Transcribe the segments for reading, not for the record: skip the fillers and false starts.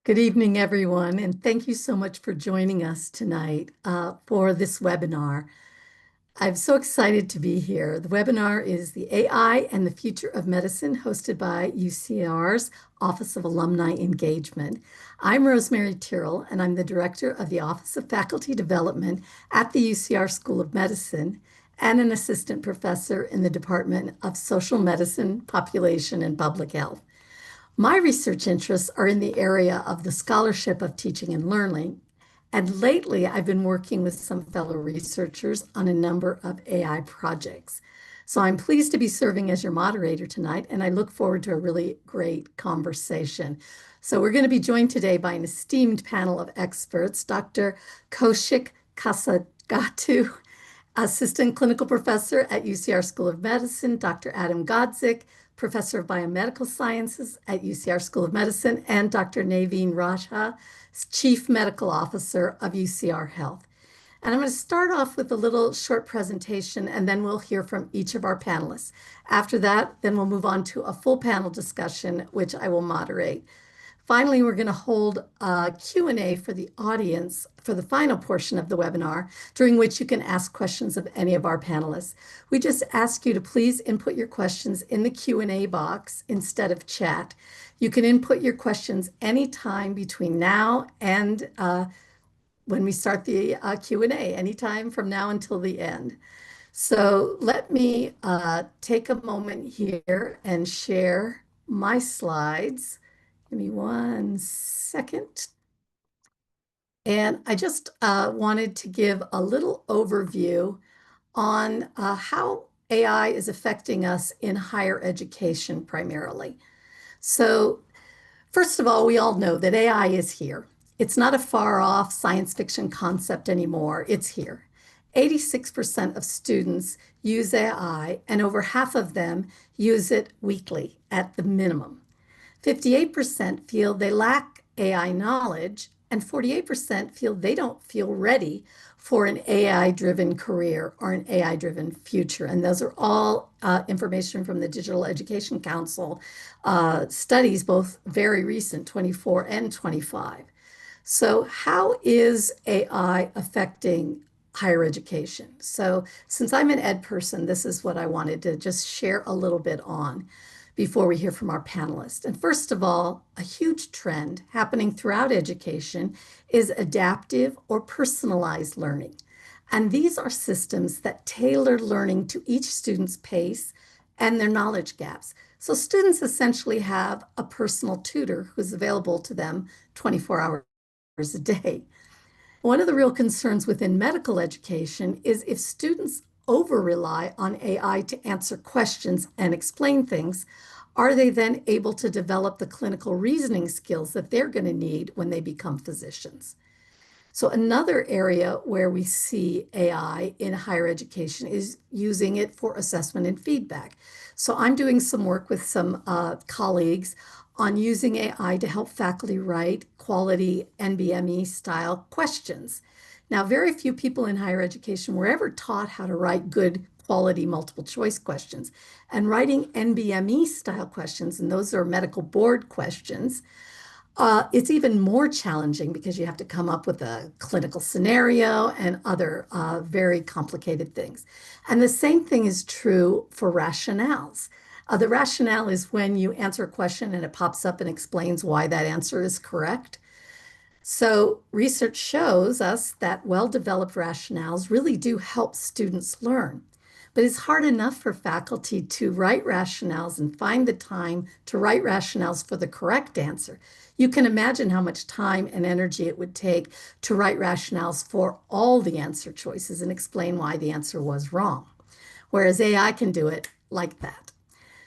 Good evening, everyone, and thank you so much for joining us tonight for this webinar. I'm so excited to be here. The webinar is the AI and the Future of Medicine, hosted by UCR's Office of Alumni Engagement. I'm Rosemary Tyrrell, and I'm the Director of the Office of Faculty Development at the UCR School of Medicine and an Assistant Professor in the Department of Social Medicine, Population, and Public Health. My research interests are in the area of the scholarship of teaching and learning, and lately I've been working with some fellow researchers on a number of AI projects. So I'm pleased to be serving as your moderator tonight, and I look forward to a really great conversation. So we're going to be joined today by an esteemed panel of experts, Dr. Koushik Kasanagottu, Assistant Clinical Professor at UCR School of Medicine, Dr. Adam Godzik, Professor of Biomedical Sciences at UCR School of Medicine, and Dr. Naveen Raja, Chief Medical Officer of UCR Health. And I'm going to start off with a little short presentation, and then we'll hear from each of our panelists. After that, then we'll move on to a full panel discussion, which I will moderate. Finally, we're going to hold a Q&A for the audience for the final portion of the webinar, during which you can ask questions of any of our panelists. We just ask you to please input your questions in the Q&A box instead of chat. You can input your questions anytime between now and when we start the Q&A, anytime from now until the end. So let me take a moment here and share my slides. Give me one second. And I just wanted to give a little overview on how AI is affecting us in higher education primarily. So first of all, we all know that AI is here. It's not a far off science fiction concept anymore. It's here. 86% of students use AI, and over half of them use it weekly at the minimum. 58% feel they lack AI knowledge, and 48% feel they don't feel ready for an AI-driven career or an AI-driven future. And those are all information from the Digital Education Council studies, both very recent, 24 and 25. So how is AI affecting higher education? So since I'm an ed person, this is what I wanted to just share a little bit on before we hear from our panelists. And first of all, a huge trend happening throughout education is adaptive or personalized learning. And these are systems that tailor learning to each student's pace and their knowledge gaps. So students essentially have a personal tutor who's available to them 24 hours a day. One of the real concerns within medical education is if students over-rely on AI to answer questions and explain things, are they then able to develop the clinical reasoning skills that they're going to need when they become physicians? So another area where we see AI in higher education is using it for assessment and feedback. So I'm doing some work with some colleagues on using AI to help faculty write quality NBME style questions. Now, very few people in higher education were ever taught how to write good quality multiple choice questions. And writing NBME style questions, and those are medical board questions, it's even more challenging because you have to come up with a clinical scenario and other very complicated things. And the same thing is true for rationales. The rationale is when you answer a question and it pops up and explains why that answer is correct. So research shows us that well-developed rationales really do help students learn. But it's hard enough for faculty to write rationales and find the time to write rationales for the correct answer. You can imagine how much time and energy it would take to write rationales for all the answer choices and explain why the answer was wrong, whereas AI can do it like that.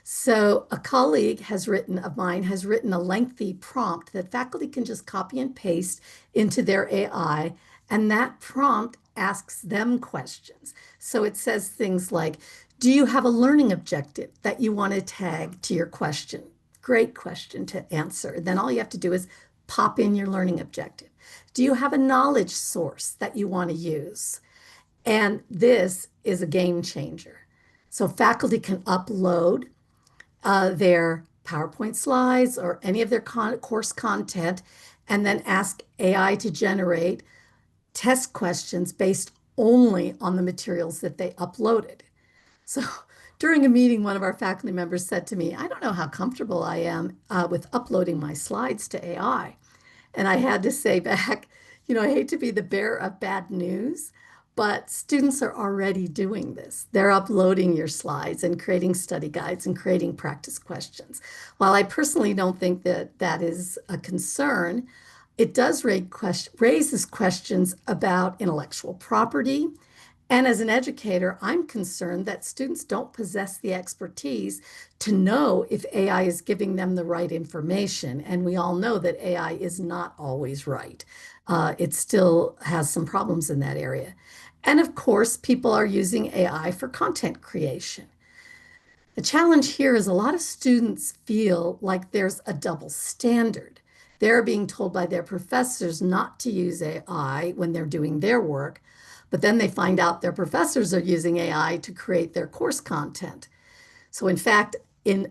So a colleague of mine has written a lengthy prompt that faculty can just copy and paste into their AI, and that prompt asks them questions. So it says things like, do you have a learning objective that you want to tag to your question? Great question to answer. Then all you have to do is pop in your learning objective. Do you have a knowledge source that you want to use? And this is a game changer. So faculty can upload their PowerPoint slides or any of their course content, and then ask AI to generate test questions based only on the materials that they uploaded. So during a meeting, one of our faculty members said to me, I don't know how comfortable I am with uploading my slides to AI. And I had to say back, I hate to be the bearer of bad news, but students are already doing this. They're uploading your slides and creating study guides and creating practice questions. While I personally don't think that that is a concern, it does raises questions about intellectual property. And as an educator, I'm concerned that students don't possess the expertise to know if AI is giving them the right information. And we all know that AI is not always right. It still has some problems in that area. And of course, people are using AI for content creation. The challenge here is a lot of students feel like there's a double standard. They're being told by their professors not to use AI when they're doing their work, but then they find out their professors are using AI to create their course content. So in fact,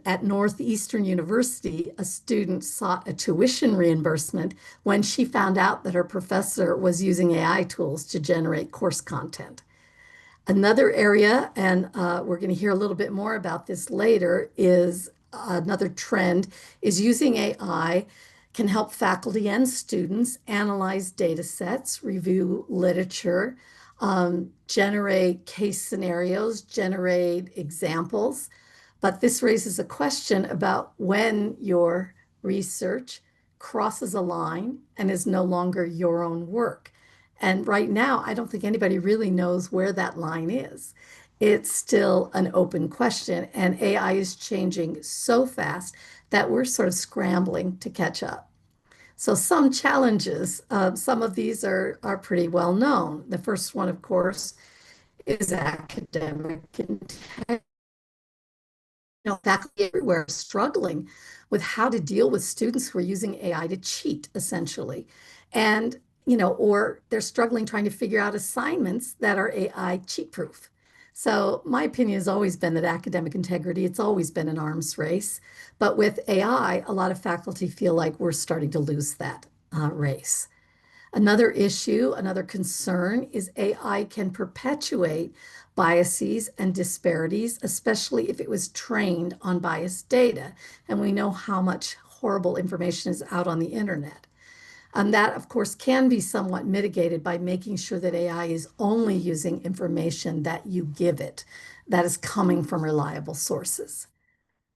at Northeastern University, a student sought a tuition reimbursement when she found out that her professor was using AI tools to generate course content. Another area, and we're going to hear a little bit more about this later, is another trend is using AI can help faculty and students analyze data sets, review literature, generate case scenarios, generate examples. But this raises a question about when your research crosses a line and is no longer your own work. And right now, I don't think anybody really knows where that line is. It's still an open question, and AI is changing so fast that we're sort of scrambling to catch up. So some challenges, some of these are pretty well known. The first one, of course, is academic integrity. Faculty everywhere are struggling with how to deal with students who are using AI to cheat, essentially. And, or they're struggling trying to figure out assignments that are AI cheat proof. So my opinion has always been that academic integrity, it's always been an arms race. But with AI, a lot of faculty feel like we're starting to lose that race. Another issue, another concern is AI can perpetuate biases and disparities, especially if it was trained on biased data. And we know how much horrible information is out on the internet. And that, of course, can be somewhat mitigated by making sure that AI is only using information that you give it, that is coming from reliable sources.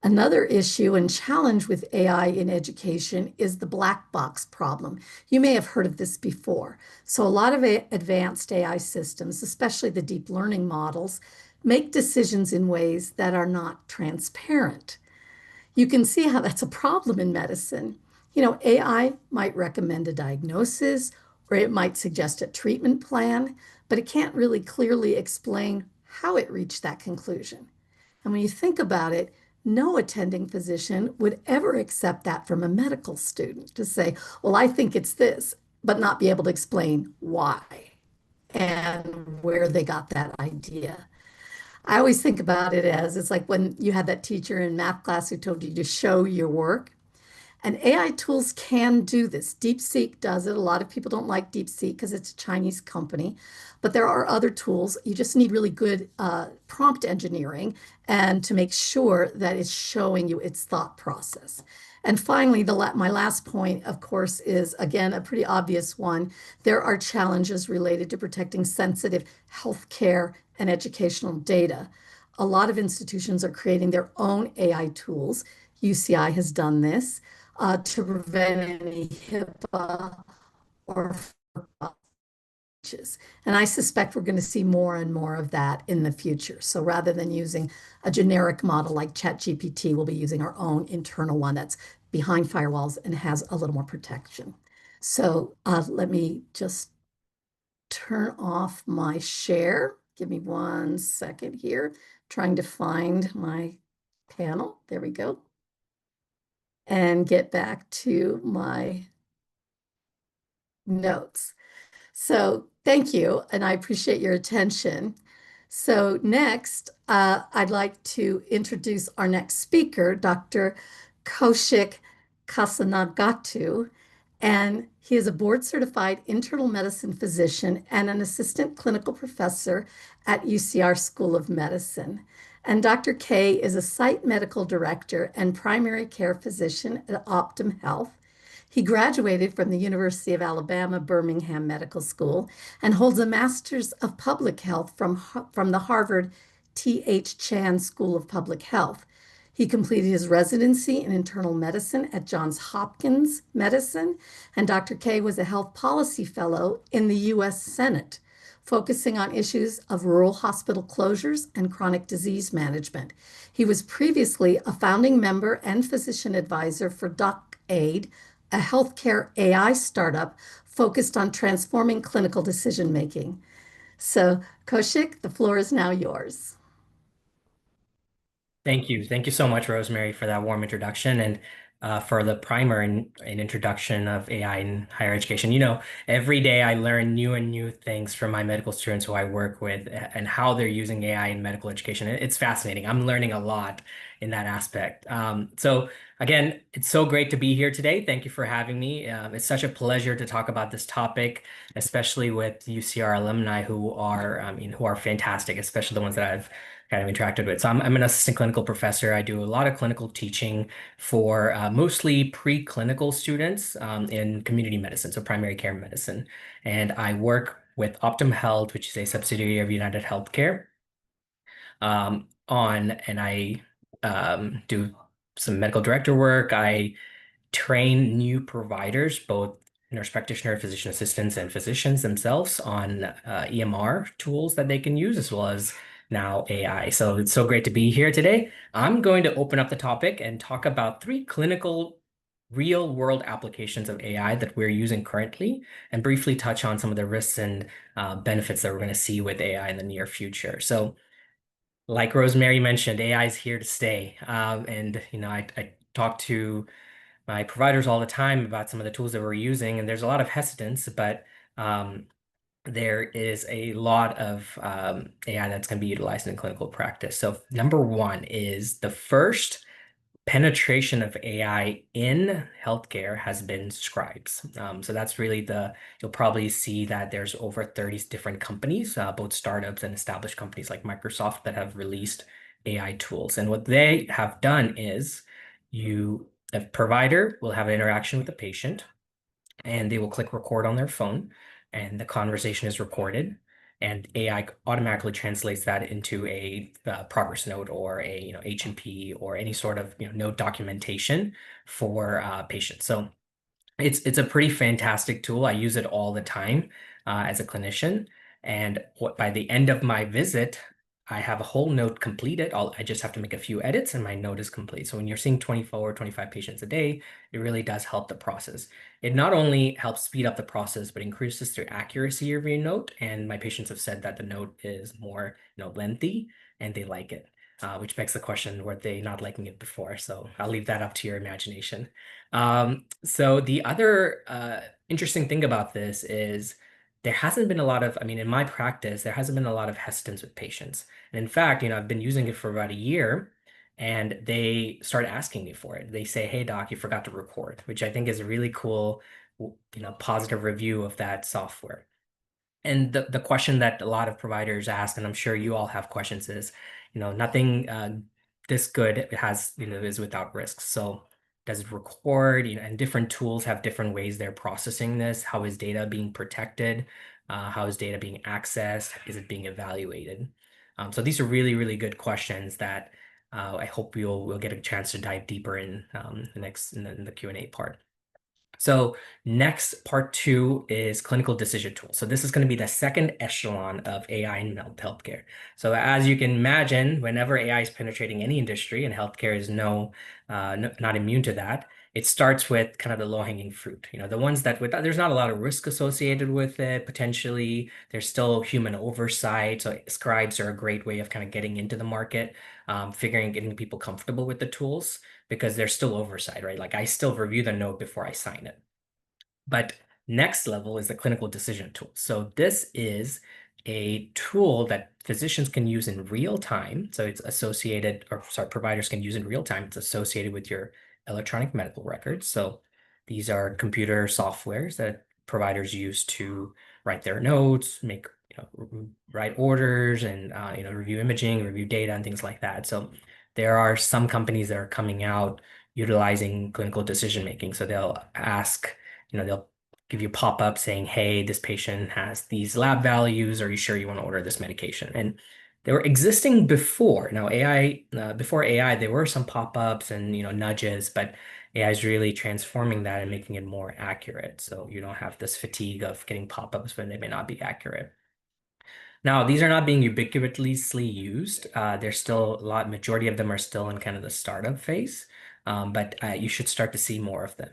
Another issue and challenge with AI in education is the black box problem. You may have heard of this before. So a lot of advanced AI systems, especially the deep learning models, make decisions in ways that are not transparent. You can see how that's a problem in medicine. AI might recommend a diagnosis or it might suggest a treatment plan, but it can't really clearly explain how it reached that conclusion. And when you think about it, no attending physician would ever accept that from a medical student to say, well, I think it's this, but not be able to explain why and where they got that idea. I always think about it as it's like when you had that teacher in math class who told you to show your work. And AI tools can do this. DeepSeek does it. A lot of people don't like DeepSeek because it's a Chinese company, but there are other tools. You just need really good prompt engineering and to make sure that it's showing you its thought process. And finally, my last point, of course, is again a pretty obvious one. There are challenges related to protecting sensitive healthcare and educational data. A lot of institutions are creating their own AI tools. UCI has done this to prevent any HIPAA or breaches. And I suspect we're going to see more and more of that in the future. So rather than using a generic model like ChatGPT, we'll be using our own internal one that's behind firewalls and has a little more protection. So let me just turn off my share. Give me 1 second here, trying to find my panel. There we go. And get back to my notes. So thank you, and I appreciate your attention. So next, I'd like to introduce our next speaker, Dr. Koushik Kasanagottu. And he is a board certified internal medicine physician and an assistant clinical professor at UCR School of Medicine. And Dr. K is a site medical director and primary care physician at Optum Health. He graduated from the University of Alabama Birmingham Medical School and holds a master's of public health from the Harvard T.H. Chan School of Public Health. He completed his residency in internal medicine at Johns Hopkins Medicine, and Dr. K was a health policy fellow in the U.S. Senate, focusing on issues of rural hospital closures and chronic disease management. He was previously a founding member and physician advisor for DocAid, a healthcare AI startup focused on transforming clinical decision making. So, Koushik, the floor is now yours. Thank you. Thank you so much, Rosemary, for that warm introduction and for the primer and introduction of AI in higher education. Every day I learn new and new things from my medical students who I work with and how they're using AI in medical education. It's fascinating. I'm learning a lot in that aspect. So again, it's so great to be here today. Thank you for having me. It's such a pleasure to talk about this topic, especially with UCR alumni who are fantastic, especially the ones that I've kind of interacted with. So I'm an assistant clinical professor. I do a lot of clinical teaching for mostly preclinical students in community medicine, so primary care medicine. And I work with Optum Health, which is a subsidiary of United Healthcare, and I do some medical director work. I train new providers, both nurse practitioner, physician assistants, and physicians themselves on EMR tools that they can use, as well as now AI. So it's so great to be here today. I'm going to open up the topic and talk about 3 clinical real world applications of AI that we're using currently, and briefly touch on some of the risks and benefits that we're going to see with AI in the near future. So like Rosemary mentioned, AI is here to stay. I talk to my providers all the time about some of the tools that we're using, and there's a lot of hesitance, but there is a lot of AI that's going to be utilized in clinical practice. So number one is the first penetration of AI in healthcare has been scribes. So that's really you'll probably see that there's over 30 different companies, both startups and established companies like Microsoft, that have released AI tools. And what they have done is a provider will have an interaction with the patient, and they will click record on their phone, and the conversation is recorded, and AI automatically translates that into a progress note or a H&P or any sort of note documentation for patients. So it's a pretty fantastic tool. I use it all the time as a clinician, and by the end of my visit, I have a whole note completed. I just have to make a few edits and my note is complete. So when you're seeing 24 or 25 patients a day, it really does help the process. It not only helps speed up the process, but increases the accuracy of your note. And my patients have said that the note is more, lengthy, and they like it, which begs the question, were they not liking it before? So I'll leave that up to your imagination. So the other interesting thing about this is there hasn't been a lot of, in my practice, there hasn't been a lot of hesitance with patients. And in fact, I've been using it for about a year, and they start asking me for it. They say, "Hey, doc, you forgot to record," which I think is a really cool, positive review of that software. And the question that a lot of providers ask, and I'm sure you all have questions, is, nothing this good is without risks. So does it record? And different tools have different ways they're processing this. How is data being protected? How is data being accessed? Is it being evaluated? So these are really, really good questions that I hope we'll get a chance to dive deeper in in the Q&A part. So next, part 2 is clinical decision tools. So this is going to be the second echelon of AI in healthcare. So as you can imagine, whenever AI is penetrating any industry, and healthcare is not immune to that, it starts with kind of the low-hanging fruit. The ones that there's not a lot of risk associated with it. Potentially, there's still human oversight. So scribes are a great way of kind of getting into the market, getting people comfortable with the tools, because there's still oversight, right? Like, I still review the note before I sign it. But next level is the clinical decision tool. So this is a tool that physicians can use in real time. So it's providers can use in real time. It's associated with your electronic medical records. So These are computer softwares that providers use to write their notes, make write orders, and review imaging, review data, and things like that. So there are some companies that are coming out utilizing clinical decision making. So they'll ask, they'll give you a pop-up saying, "Hey, this patient has these lab values. Are you sure you want to order this medication?" And they were existing before. Now before AI, there were some pop-ups and nudges, but AI is really transforming that and making it more accurate. So you don't have this fatigue of getting pop-ups when they may not be accurate. Now, these are not being ubiquitously used. There's still majority of them are still in kind of the startup phase, but you should start to see more of them.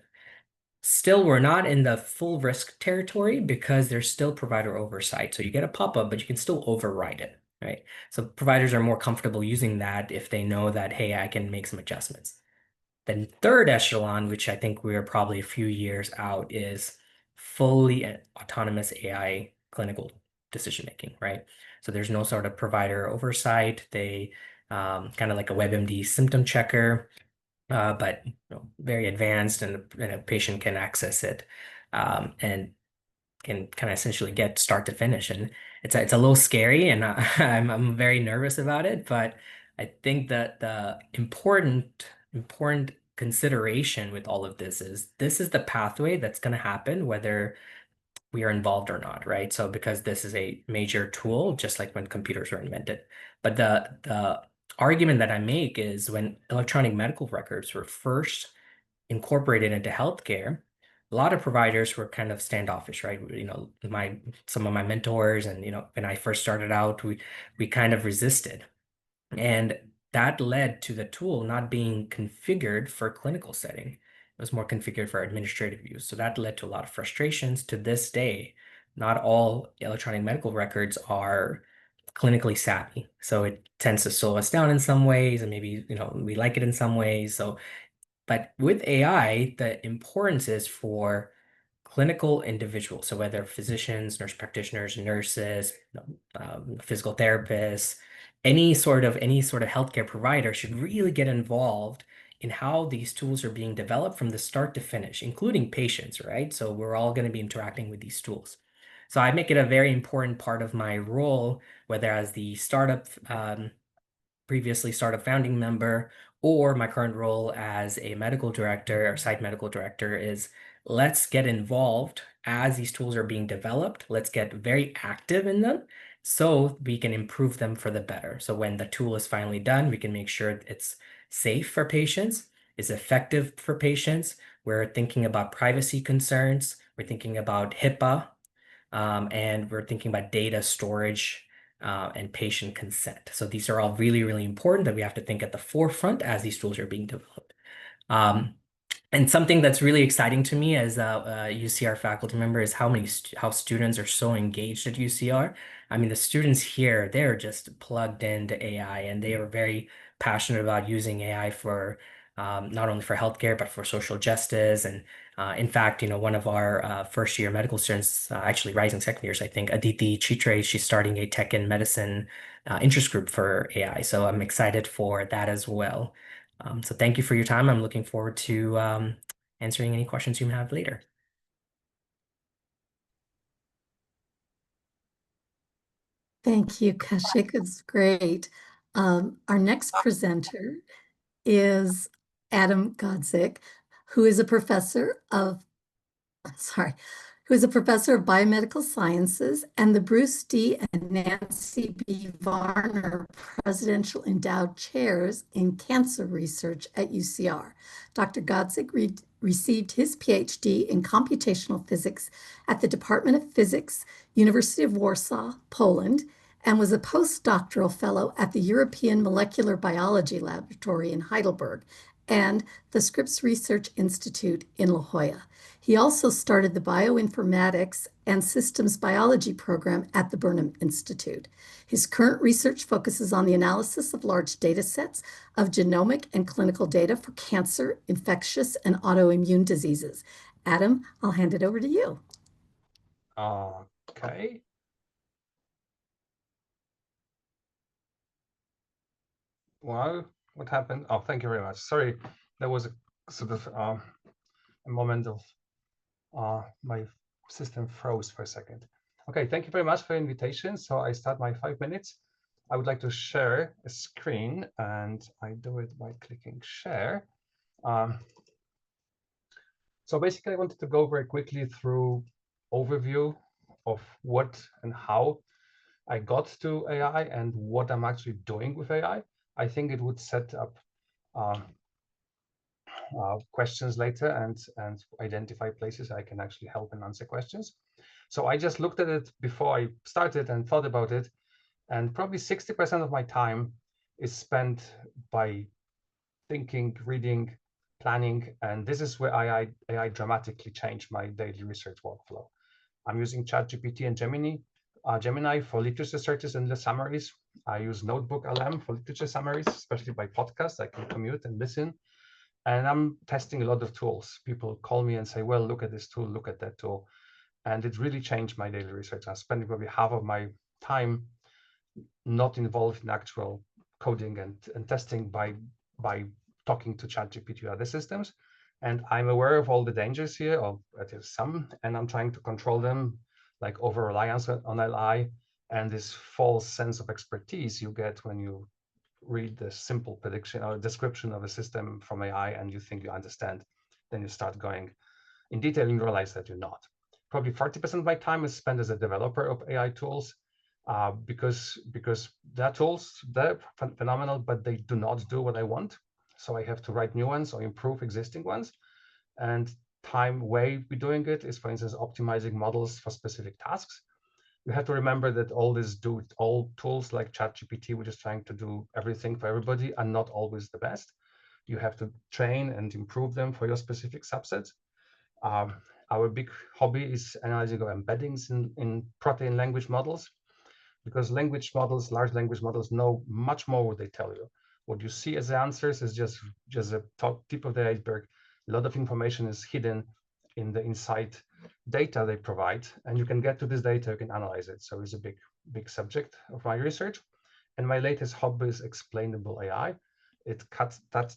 Still, we're not in the full risk territory because there's still provider oversight. So you get a pop-up, but you can still override it, right? So providers are more comfortable using that if they know that, hey, I can make some adjustments. Then third echelon, which I think we're probably a few years out, is fully autonomous AI clinical decision making, right? So there's no sort of provider oversight. They kind of like a WebMD symptom checker, but very advanced, and a patient can access it and can kind of essentially get start to finish. And it's a little scary, and I'm very nervous about it. But I think that the important consideration with all of this is the pathway that's going to happen whether we are involved or not, right? So because this is a major tool, just like when computers were invented. But the argument that I make is when electronic medical records were first incorporated into healthcare, a lot of providers were kind of standoffish, right? Some of my mentors, and when I first started out, we kind of resisted. And that led to the tool not being configured for clinical setting. It was more configured for administrative use. So that led to a lot of frustrations. To this day, not all electronic medical records are clinically savvy. So it tends to slow us down in some ways, and maybe, we like it in some ways. So but with AI, the importance is for clinical individuals. So whether physicians, nurse practitioners, nurses, physical therapists, any sort of healthcare provider should really get involved in how these tools are being developed from the start to finish, including patients, right? So we're all going to be interacting with these tools. So I make it a very important part of my role, whether as the startup previously startup founding member, or my current role as a medical director or site medical director, is let's get involved as these tools are being developed. Let's get very active in them so we can improve them for the better. So when the tool is finally done, we can make sure it's safe for patients, is effective for patients. We're thinking about privacy concerns. We're thinking about HIPAA, and we're thinking about data storage and patient consent. So these are all really, really important that we have to think at the forefront as these tools are being developed. Um, and something that's really exciting to me as a UCR faculty member is how students are so engaged at UCR. I mean, the students here, they're just plugged into AI, and they are very passionate about using AI for not only for healthcare, but for social justice. And in fact, one of our first year medical students, actually rising second years, I think, Aditi Chitre, she's starting a tech and medicine interest group for AI. So I'm excited for that as well. So thank you for your time. I'm looking forward to answering any questions you may have later. Thank you, Koushik. It's great. Our next presenter is Adam Godzik, who is a professor of sorry, who is a professor of biomedical sciences and the Bruce D. and Nancy B. Varner Presidential Endowed Chairs in Cancer Research at UCR. Dr. Godzik received his Ph.D. in computational physics at the Department of Physics, University of Warsaw, Poland, and was a postdoctoral fellow at the European Molecular Biology Laboratory in Heidelberg and the Scripps Research Institute in La Jolla. He also started the Bioinformatics and Systems Biology program at the Burnham Institute. His current research focuses on the analysis of large data sets of genomic and clinical data for cancer, infectious, and autoimmune diseases. Adam, I'll hand it over to you. Okay. Wow, what happened? Oh, thank you very much. Sorry, there was a sort of a moment of my system froze for a second. Okay, thank you very much for the invitation. So I start my 5 minutes. I would like to share a screen, and I do it by clicking share. So basically, I wanted to go very quickly through overview of what and how I got to AI and what I'm actually doing with AI. I think it would set up uh, questions later and identify places I can actually help and answer questions. So I just looked at it before I started and thought about it, and probably 60% of my time is spent by thinking, reading, planning, and this is where AI dramatically changed my daily research workflow. I'm using ChatGPT and Gemini for literature searches and the summaries. I use Notebook LM for literature summaries, especially by podcast. I can commute and listen. And I'm testing a lot of tools. People call me and say, well, look at this tool, look at that tool. And it really changed my daily research. I'm spending probably half of my time not involved in actual coding and testing by talking to ChatGPT or other systems. And I'm aware of all the dangers here, or at least some, and I'm trying to control them, like over reliance on LI and this false sense of expertise you get when you read the simple prediction or description of a system from AI and you think you understand. Then you start going in detail and you realize that you're not. Probably 40% of my time is spent as a developer of AI tools because their tools, they're phenomenal, but they do not do what I want. So I have to write new ones or improve existing ones. And time way we're doing it is, for instance, optimizing models for specific tasks. You have to remember that all tools like ChatGPT, which is trying to do everything for everybody, are not always the best. You have to train and improve them for your specific subsets. Um, our big hobby is analyzing embeddings in protein language models, because language models, large language models, know much more what they tell you. What you see as the answers is just a tip of the iceberg. A lot of information is hidden in the inside data they provide, and you can get to this data, you can analyze it. So it's a big subject of my research. And my latest hobby is explainable AI. It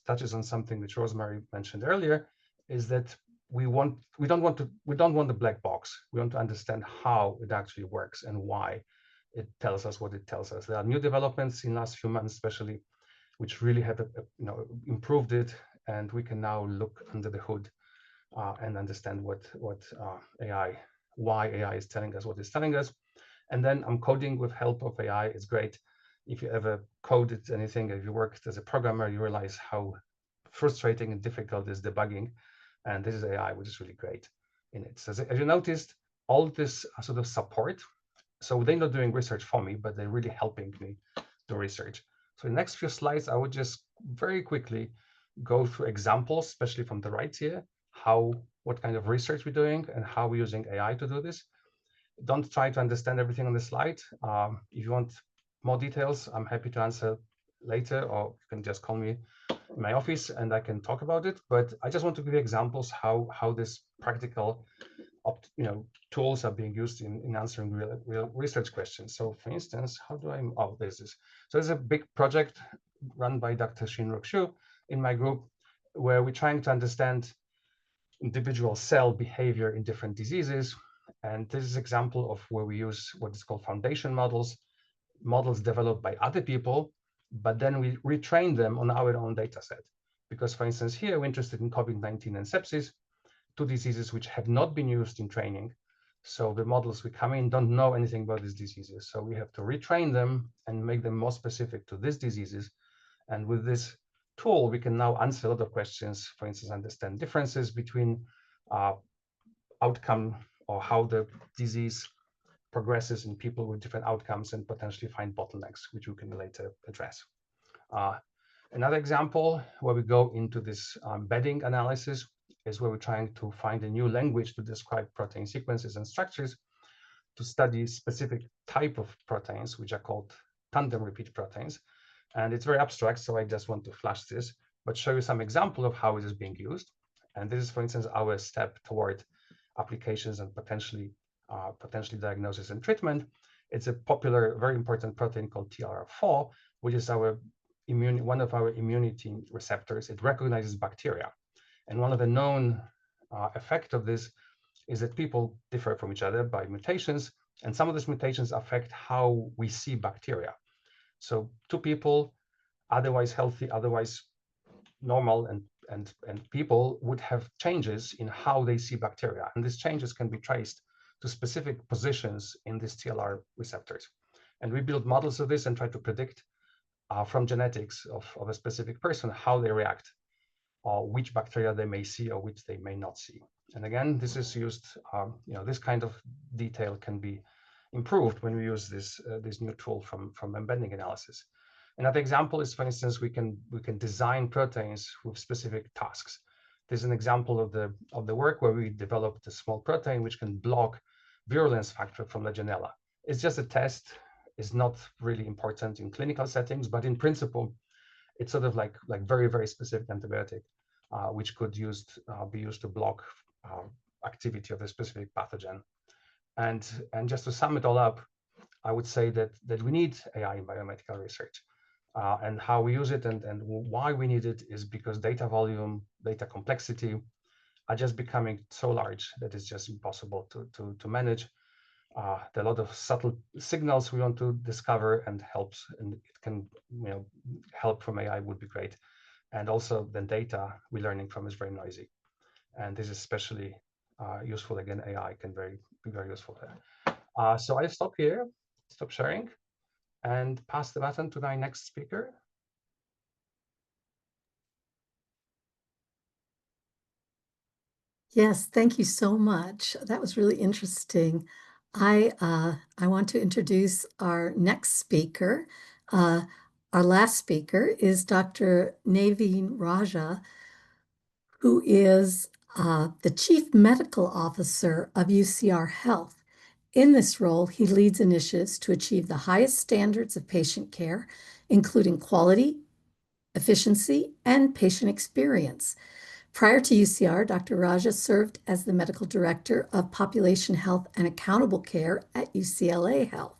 touches on something which Rosemary mentioned earlier, is that we don't want a black box. We want to understand how it actually works and why it tells us what it tells us. There are new developments in the last few months, especially, which really have improved it, and we can now look under the hood and understand why AI is telling us what it's telling us. And then I'm coding with help of AI. It's great. If you ever coded anything, if you worked as a programmer, you realize how frustrating and difficult is debugging. And this is AI, which is really great in it. So as you noticed, all this sort of support. So they're not doing research for me, but they're really helping me do research. So in the next few slides, I would just very quickly go through examples, especially from the right here, what kind of research we're doing and how we're using AI to do this. Don't try to understand everything on the slide. If you want more details, I'm happy to answer later, or you can just call me in my office and I can talk about it. But I just want to give you examples how this practical tools are being used in answering real research questions. So for instance, there's this. So there's a big project run by Dr. Shinruk Shu in my group, where we're trying to understand individual cell behavior in different diseases. And this is an example of where we use what is called foundation models developed by other people, but then we retrain them on our own data set. Because for instance, here we're interested in COVID-19 and sepsis, two diseases which have not been used in training. So the models we come in don't know anything about these diseases. So we have to retrain them and make them more specific to these diseases. And with this tool, we can now answer a lot of questions, for instance, understand differences between outcome or how the disease progresses in people with different outcomes, and potentially find bottlenecks, which we can later address. Another example where we go into this embedding analysis is where we're trying to find a new language to describe protein sequences and structures to study specific type of proteins, which are called tandem repeat proteins. And it's very abstract, so I just want to flash this, but show you some example of how it is being used. And this is, for instance, our step toward applications and potentially diagnosis and treatment. It's a popular, very important protein called TLR4, which is one of our immunity receptors. It recognizes bacteria. And one of the known effect of this is that people differ from each other by mutations, and some of these mutations affect how we see bacteria. So two people, otherwise healthy, otherwise normal, and people would have changes in how they see bacteria. And these changes can be traced to specific positions in these TLR receptors. And we build models of this and try to predict from genetics of a specific person how they react, or which bacteria they may see or which they may not see. And again, this is used, this kind of detail can be improved when we use this new tool from embedding analysis. Another example is, for instance, we can design proteins with specific tasks. This is an example of the work where we developed a small protein which can block virulence factor from Legionella. It's just a test. It's not really important in clinical settings, but in principle, it's sort of like very, very specific antibiotic, which could be used to block activity of a specific pathogen. And just to sum it all up, I would say that we need AI in biomedical research. And how we use it and why we need it is because data volume, data complexity are just becoming so large that it's just impossible to manage. There are a lot of subtle signals we want to discover, and it can, help from AI would be great. And also the data we're learning from is very noisy. And this is especially useful. Again, AI can be very useful there. So I stop here, stop sharing, and pass the baton to my next speaker. Yes, thank you so much. That was really interesting. I want to introduce our next speaker. Our last speaker is Dr. Naveen Raja, who is the Chief Medical Officer of UCR Health. In this role, he leads initiatives to achieve the highest standards of patient care, including quality, efficiency, and patient experience. Prior to UCR, Dr. Raja served as the Medical Director of Population Health and Accountable Care at UCLA Health.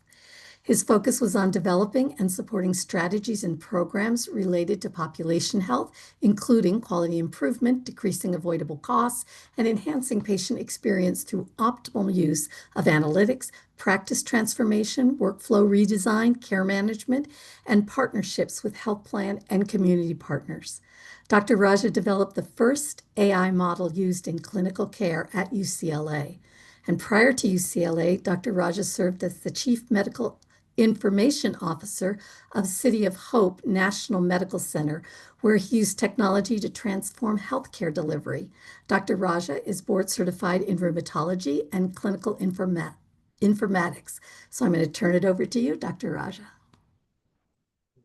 His focus was on developing and supporting strategies and programs related to population health, including quality improvement, decreasing avoidable costs, and enhancing patient experience through optimal use of analytics, practice transformation, workflow redesign, care management, and partnerships with health plan and community partners. Dr. Raja developed the first AI model used in clinical care at UCLA. And prior to UCLA, Dr. Raja served as the Chief Medical Information Officer of City of Hope National Medical Center, where he used technology to transform healthcare delivery. Dr. Raja is board certified in rheumatology and clinical informatics. So I'm going to turn it over to you, Dr. Raja.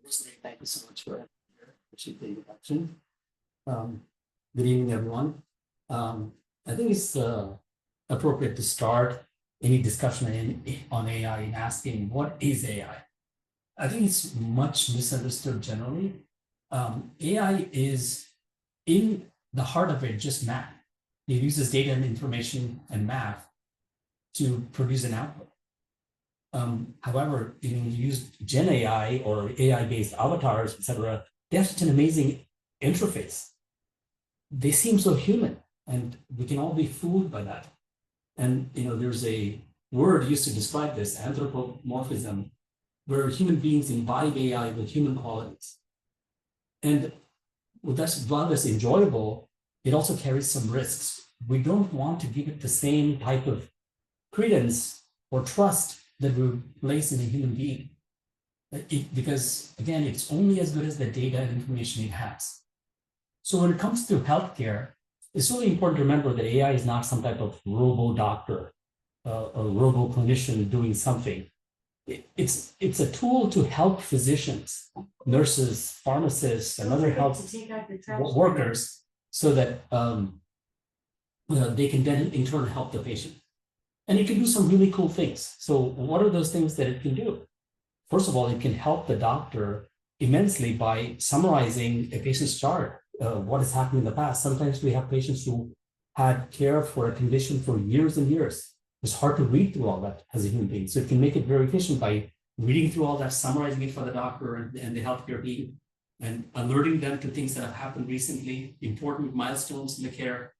Rosemary, thank you so much for the introduction. Good evening, everyone. I think it's appropriate to start any discussion on AI in asking, what is AI? I think it's much misunderstood generally. AI is, in the heart of it, just math. It uses data and information and math to produce an output. However, when you use Gen AI or AI-based avatars, etc., they have such an amazing interface. They seem so human, and we can all be fooled by that. And there's a word used to describe this, anthropomorphism, where human beings imbibe AI with human qualities. And while that's enjoyable, it also carries some risks. We don't want to give it the same type of credence or trust that we place in a human being. Because again, it's only as good as the data and information it has. So when it comes to healthcare, it's really important to remember that AI is not some type of robo-doctor, a robo-clinician doing something. It's a tool to help physicians, nurses, pharmacists, and other health workers so that they can then in turn help the patient. And it can do some really cool things. So what are those things that it can do? First of all, it can help the doctor immensely by summarizing a patient's chart. What has happened in the past. Sometimes we have patients who had care for a condition for years and years. It's hard to read through all that as a human being. So it can make it very efficient by reading through all that, summarizing it for the doctor and the healthcare team, and alerting them to things that have happened recently, important milestones in the care.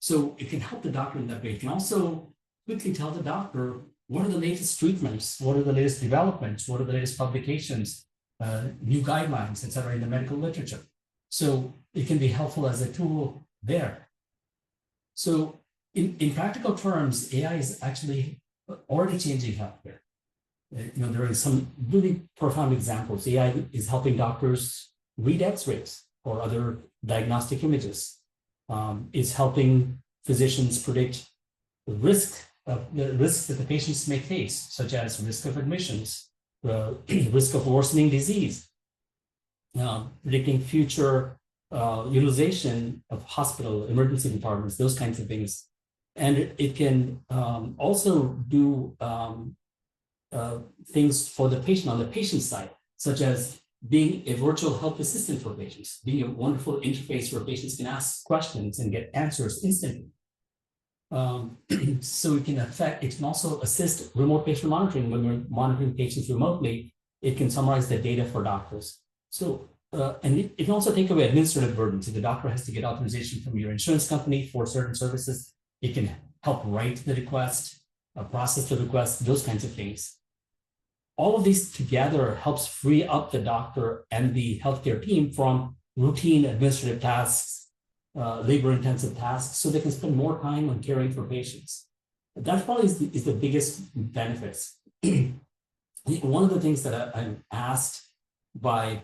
So it can help the doctor in that way. It can also quickly tell the doctor what are the latest treatments, what are the latest developments, what are the latest publications, new guidelines, et cetera, in the medical literature. So it can be helpful as a tool there. So in practical terms, AI is actually already changing healthcare. There are some really profound examples. AI is helping doctors read X-rays or other diagnostic images. It's helping physicians predict the risks that the patients may face, such as risk of admissions, risk of worsening disease, predicting future utilization of hospital emergency departments, those kinds of things. And it can also do things for the patient on the patient side, such as being a virtual health assistant for patients, being a wonderful interface where patients can ask questions and get answers instantly. So it can also assist remote patient monitoring. When we're monitoring patients remotely, it can summarize the data for doctors. So, and it can also take away administrative burden. So the doctor has to get authorization from your insurance company for certain services. It can help write the request, process the request, those kinds of things. All of these together helps free up the doctor and the healthcare team from routine administrative tasks, labor-intensive tasks, so they can spend more time on caring for patients. That probably is the biggest benefits. One of the things that I'm asked by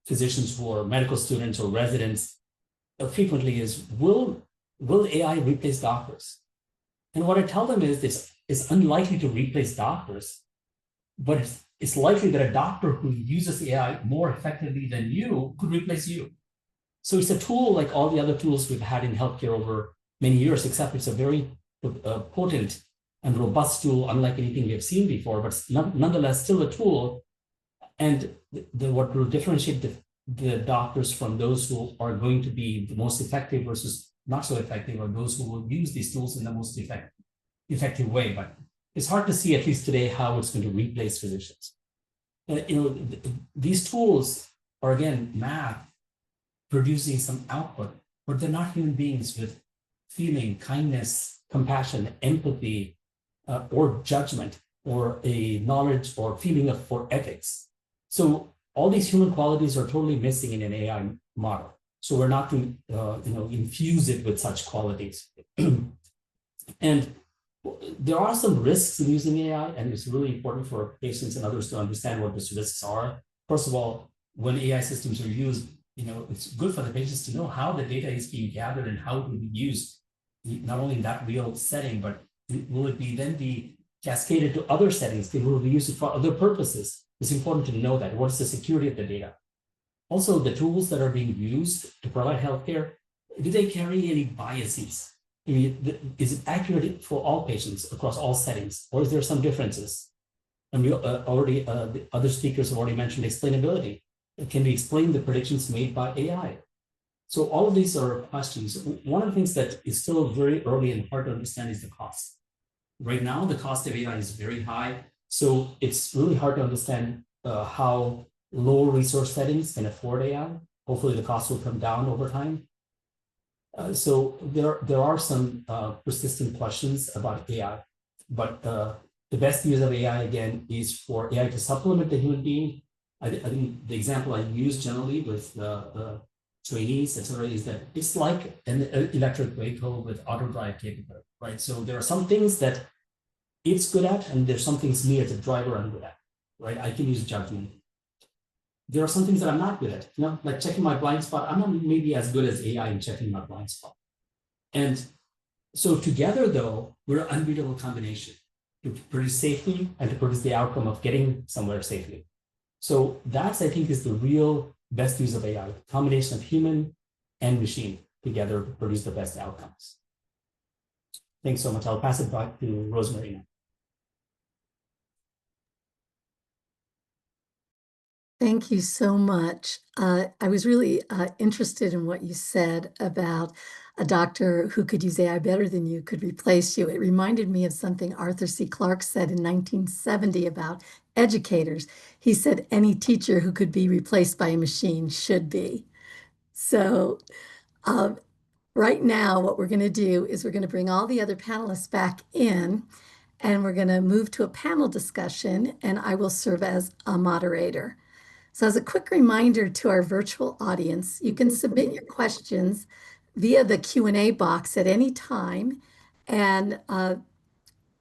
physicians who are medical students or residents frequently is, will AI replace doctors? And what I tell them is this: it's unlikely to replace doctors, but it's likely that a doctor who uses AI more effectively than you could replace you. So it's a tool like all the other tools we've had in healthcare over many years, except it's a very potent and robust tool, unlike anything we have seen before, but nonetheless still a tool. And what will differentiate the doctors from those who are going to be the most effective versus not so effective, or those who will use these tools in the most effective way. But it's hard to see, at least today, how it's going to replace physicians. These tools are, again, math producing some output, but they're not human beings with feeling, kindness, compassion, empathy, or judgment, or a knowledge or feeling for ethics. So all these human qualities are totally missing in an AI model. So we're not to infuse it with such qualities. And there are some risks in using AI, and it's really important for patients and others to understand what those risks are. First of all, when AI systems are used, it's good for the patients to know how the data is being gathered and how it will be used, not only in that real setting, but will it then be cascaded to other settings? Will we use it for other purposes? It's important to know that. What is the security of the data? Also, the tools that are being used to provide healthcare, do they carry any biases? Is it accurate for all patients across all settings, or is there some differences? And we the other speakers have already mentioned explainability. Can we explain the predictions made by AI? So all of these are questions. One of the things that is still very early and hard to understand is the cost. Right now, the cost of AI is very high. So it's really hard to understand how low resource settings can afford AI. Hopefully the cost will come down over time. So there are some persistent questions about AI, but the best use of AI, again, is for AI to supplement the human being. I think the example I use generally with trainees, etc., is that it's like an electric vehicle with auto drive capability, right? So there are some things that it's good at, and there's some things me as a driver I'm good at, right? I can use judgment. There are some things that I'm not good at, like checking my blind spot. I'm not maybe as good as AI in checking my blind spot. And so together, though, we're an unbeatable combination to produce safely and to produce the outcome of getting somewhere safely. So that's, I think, is the real best use of AI, combination of human and machine together to produce the best outcomes. Thanks so much. I'll pass it back to Rosemary now. Thank you so much. I was really interested in what you said about a doctor who could use AI better than you could replace you. It reminded me of something Arthur C. Clarke said in 1970 about educators. He said any teacher who could be replaced by a machine should be. So Right now, what we're going to do is we're going to bring all the other panelists back in, and we're going to move to a panel discussion, and I will serve as a moderator. So as a quick reminder to our virtual audience, you can submit your questions via the Q&A box at any time, and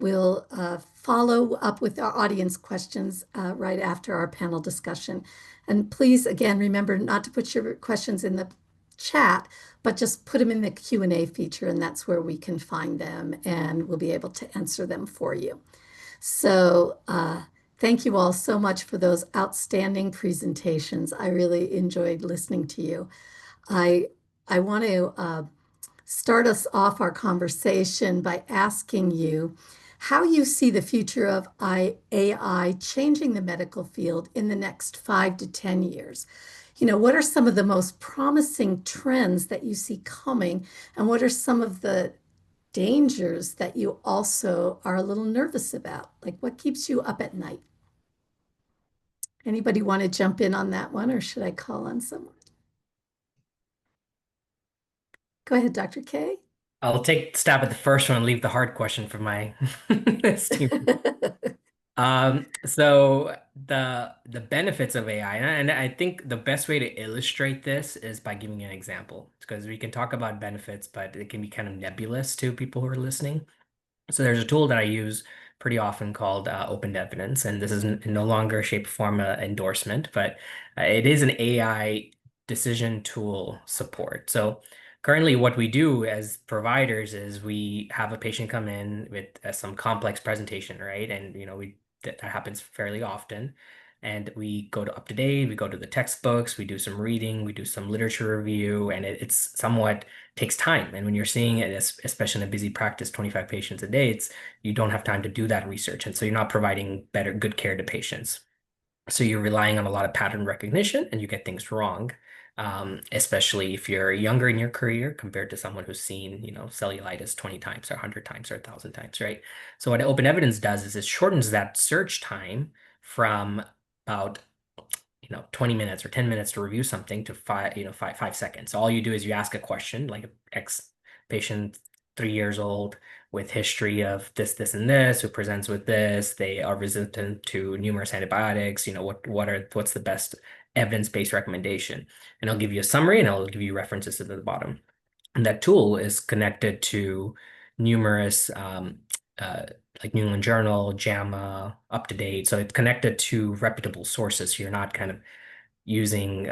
we'll follow up with our audience questions right after our panel discussion. And please, again, remember not to put your questions in the chat, but just put them in the Q&A feature, and that's where we can find them, and we'll be able to answer them for you. So thank you all so much for those outstanding presentations. I really enjoyed listening to you. I want to start us off our conversation by asking you how you see the future of AI changing the medical field in the next 5 to 10 years. You know, what are some of the most promising trends that you see coming, and what are some of the dangers that you also are a little nervous about? Like, what keeps you up at night? Anybody want to jump in on that one, or should I call on someone? Go ahead, Dr. K. I'll take a stab at the first one and leave the hard question for my team. So the benefits of AI, and I think the best way to illustrate this is by giving an example, because we can talk about benefits, but it can be kind of nebulous to people who are listening. So there's a tool that I use pretty often called Open Evidence, and this is no longer shape, form, endorsement, but it is an AI decision tool support. So currently what we do as providers is we have a patient come in with some complex presentation, right? And that happens fairly often. And we go to UpToDate, we go to the textbooks, we do some reading, we do some literature review, and it's somewhat takes time. And when you're seeing it, especially in a busy practice, 25 patients a day, you don't have time to do that research. And so you're not providing good care to patients. So you're relying on a lot of pattern recognition, and you get things wrong, especially if you're younger in your career compared to someone who's seen, cellulitis 20 times or 100 times or 1,000 times, right? So what Open Evidence does is it shortens that search time from about 20 minutes or 10 minutes to review something to 5 seconds. So all you do is you ask a question, like X patient, 3 years old, with history of this, and this, who presents with this, they are resistant to numerous antibiotics, what's the best evidence-based recommendation? And I'll give you a summary, and I'll give you references at the bottom. And that tool is connected to numerous like New England Journal, JAMA, UpToDate. So it's connected to reputable sources. So you're not kind of using,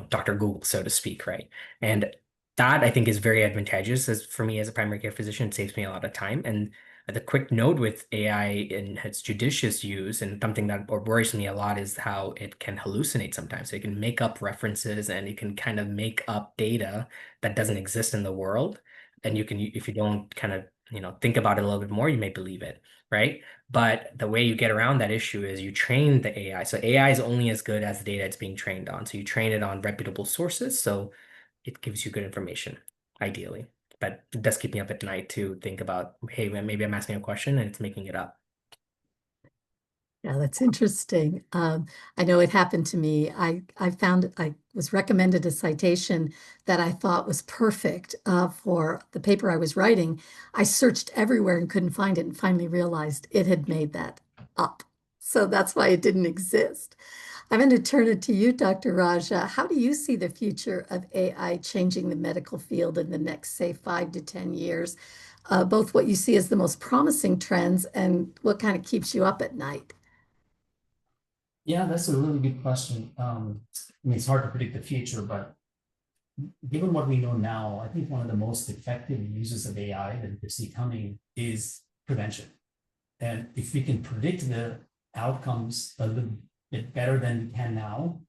Dr. Google, so to speak, right? And that I think is very advantageous for me as a primary care physician. It saves me a lot of time. And the quick note with AI and its judicious use, and something that worries me a lot, is how it can hallucinate sometimes. So it can make up references, and it can kind of make up data that doesn't exist in the world. And if you don't kind of think about it a little bit more, you may believe it, right? But the way you get around that issue is you train the AI. So AI is only as good as the data it's being trained on. So you train it on reputable sources, so it gives you good information, ideally. But it does keep me up at night to think about, hey, maybe I'm asking a question and it's making it up. Yeah, that's interesting. I know it happened to me. I was recommended a citation that I thought was perfect for the paper I was writing. I searched everywhere and couldn't find it, and finally realized it had made that up. So that's why it didn't exist. I'm going to turn it to you, Dr. Raja. How do you see the future of AI changing the medical field in the next, say, 5 to 10 years? Both what you see as the most promising trends and what kind of keeps you up at night. Yeah, that's a really good question. It's hard to predict the future, but given what we know now, I think one of the most effective uses of AI that we see coming is prevention. And if we can predict the outcomes a little bit better than we can now,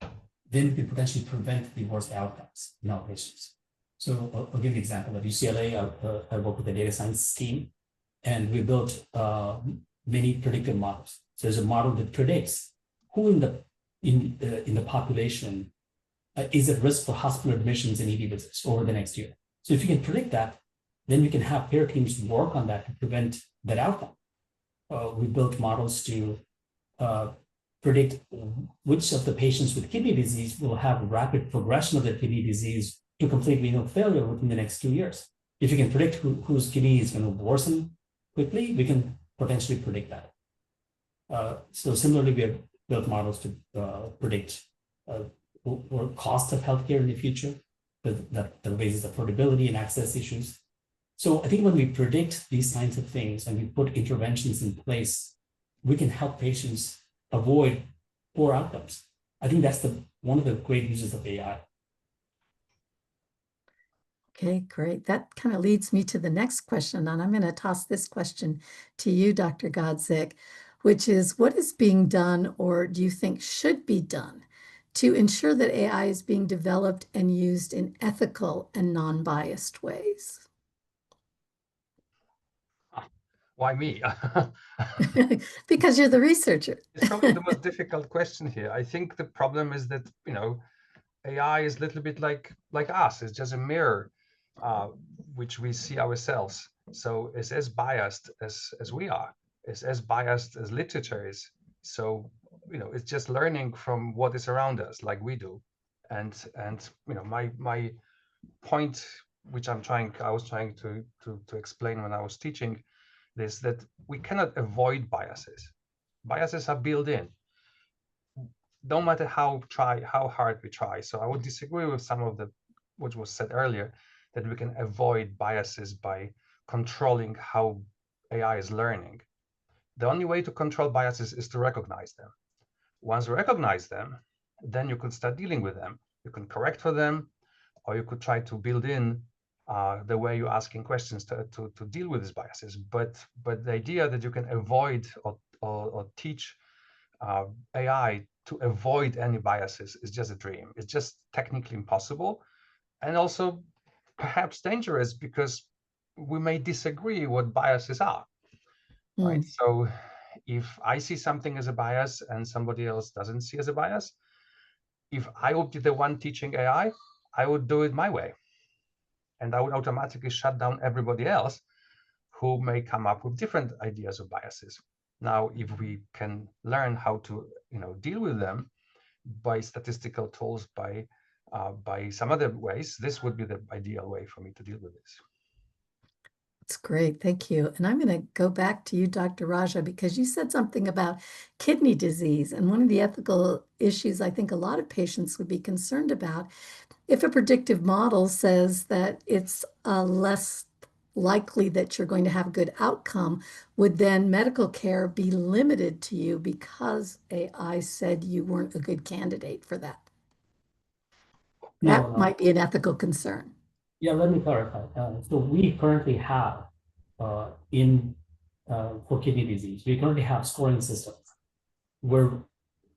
then we can potentially prevent the worst outcomes in our patients. So I'll give you an example. At UCLA, I work with the data science team, and we built many predictive models. So there's a model that predicts who in the population is at risk for hospital admissions and ED visits over the next year. So if you can predict that, then we can have care teams work on that to prevent that outcome. We built models to predict which of the patients with kidney disease will have rapid progression of their kidney disease to complete renal failure within the next 2 years. If you can predict whose kidney is going to worsen quickly, we can potentially predict that. So similarly, we have built models to predict or cost of healthcare in the future, that raises affordability and access issues. So I think when we predict these kinds of things and we put interventions in place, we can help patients avoid poor outcomes. I think that's one of the great uses of AI. Okay, great. That kind of leads me to the next question, and I'm going to toss this question to you, Dr. Godzik, which is, what is being done or do you think should be done to ensure that AI is being developed and used in ethical and non-biased ways? Why me? Because you're the researcher. It's probably the most difficult question here. I think the problem is that, AI is a little bit like us. It's just a mirror, which we see ourselves. So it's as biased as we are. It's as biased as literature is. So, it's just learning from what is around us, like we do. And my point, which I was trying to explain when I was teaching, is that we cannot avoid biases. Biases are built in. No matter how hard we try. So I would disagree with some of what was said earlier, that we can avoid biases by controlling how AI is learning. The only way to control biases is to recognize them. Once you recognize them, then you can start dealing with them. You can correct for them, or you could try to build in the way you're asking questions to deal with these biases. But the idea that you can avoid or teach AI to avoid any biases is just a dream. It's just technically impossible, and also perhaps dangerous, because we may disagree what biases are, right? So if I see something as a bias and somebody else doesn't see as a bias, if I would be the one teaching AI, I would do it my way. And I would automatically shut down everybody else who may come up with different ideas of biases. Now, if we can learn how to deal with them by statistical tools, by some other ways, this would be the ideal way for me to deal with this. That's great. Thank you. And I'm going to go back to you, Dr. Raja, because you said something about kidney disease. And one of the ethical issues I think a lot of patients would be concerned about, if a predictive model says that it's less likely that you're going to have a good outcome, would then medical care be limited to you because AI said you weren't a good candidate for that? That might be an ethical concern. Yeah, let me clarify. So we currently have for kidney disease, we currently have scoring systems where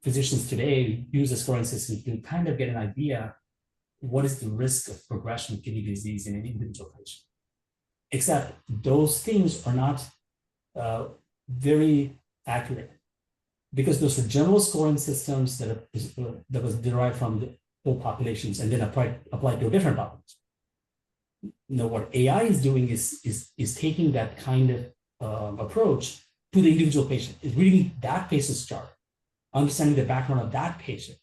physicians today use a scoring system to kind of get an idea what is the risk of progression of kidney disease in an individual patient. Except those things are not very accurate, because those are general scoring systems that was derived from the whole populations and then applied to a different population. What AI is doing is taking that kind of approach to the individual patient, is reading that patient's chart, understanding the background of that patient,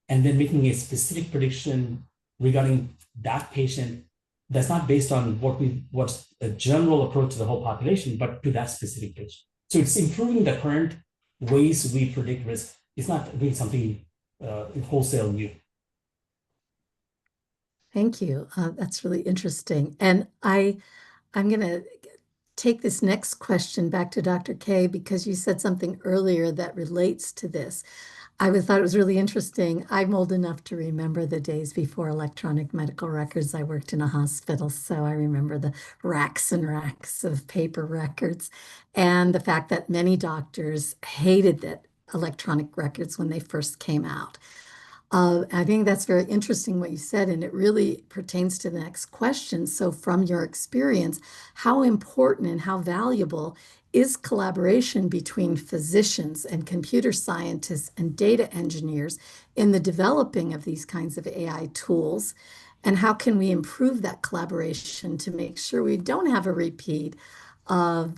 and then making a specific prediction regarding that patient that's not based on what's a general approach to the whole population, but to that specific patient. So it's improving the current ways we predict risk. It's not doing something wholesale new. Thank you. That's really interesting. And I'm going to take this next question back to Dr. K, because you said something earlier that relates to this. I thought it was really interesting. I'm old enough to remember the days before electronic medical records. I worked in a hospital, so I remember the racks and racks of paper records, and the fact that many doctors hated that electronic records when they first came out. I think that's very interesting what you said, and it really pertains to the next question. So from your experience, how important and how valuable is collaboration between physicians and computer scientists and data engineers in the developing of these kinds of AI tools? And how can we improve that collaboration to make sure we don't have a repeat of,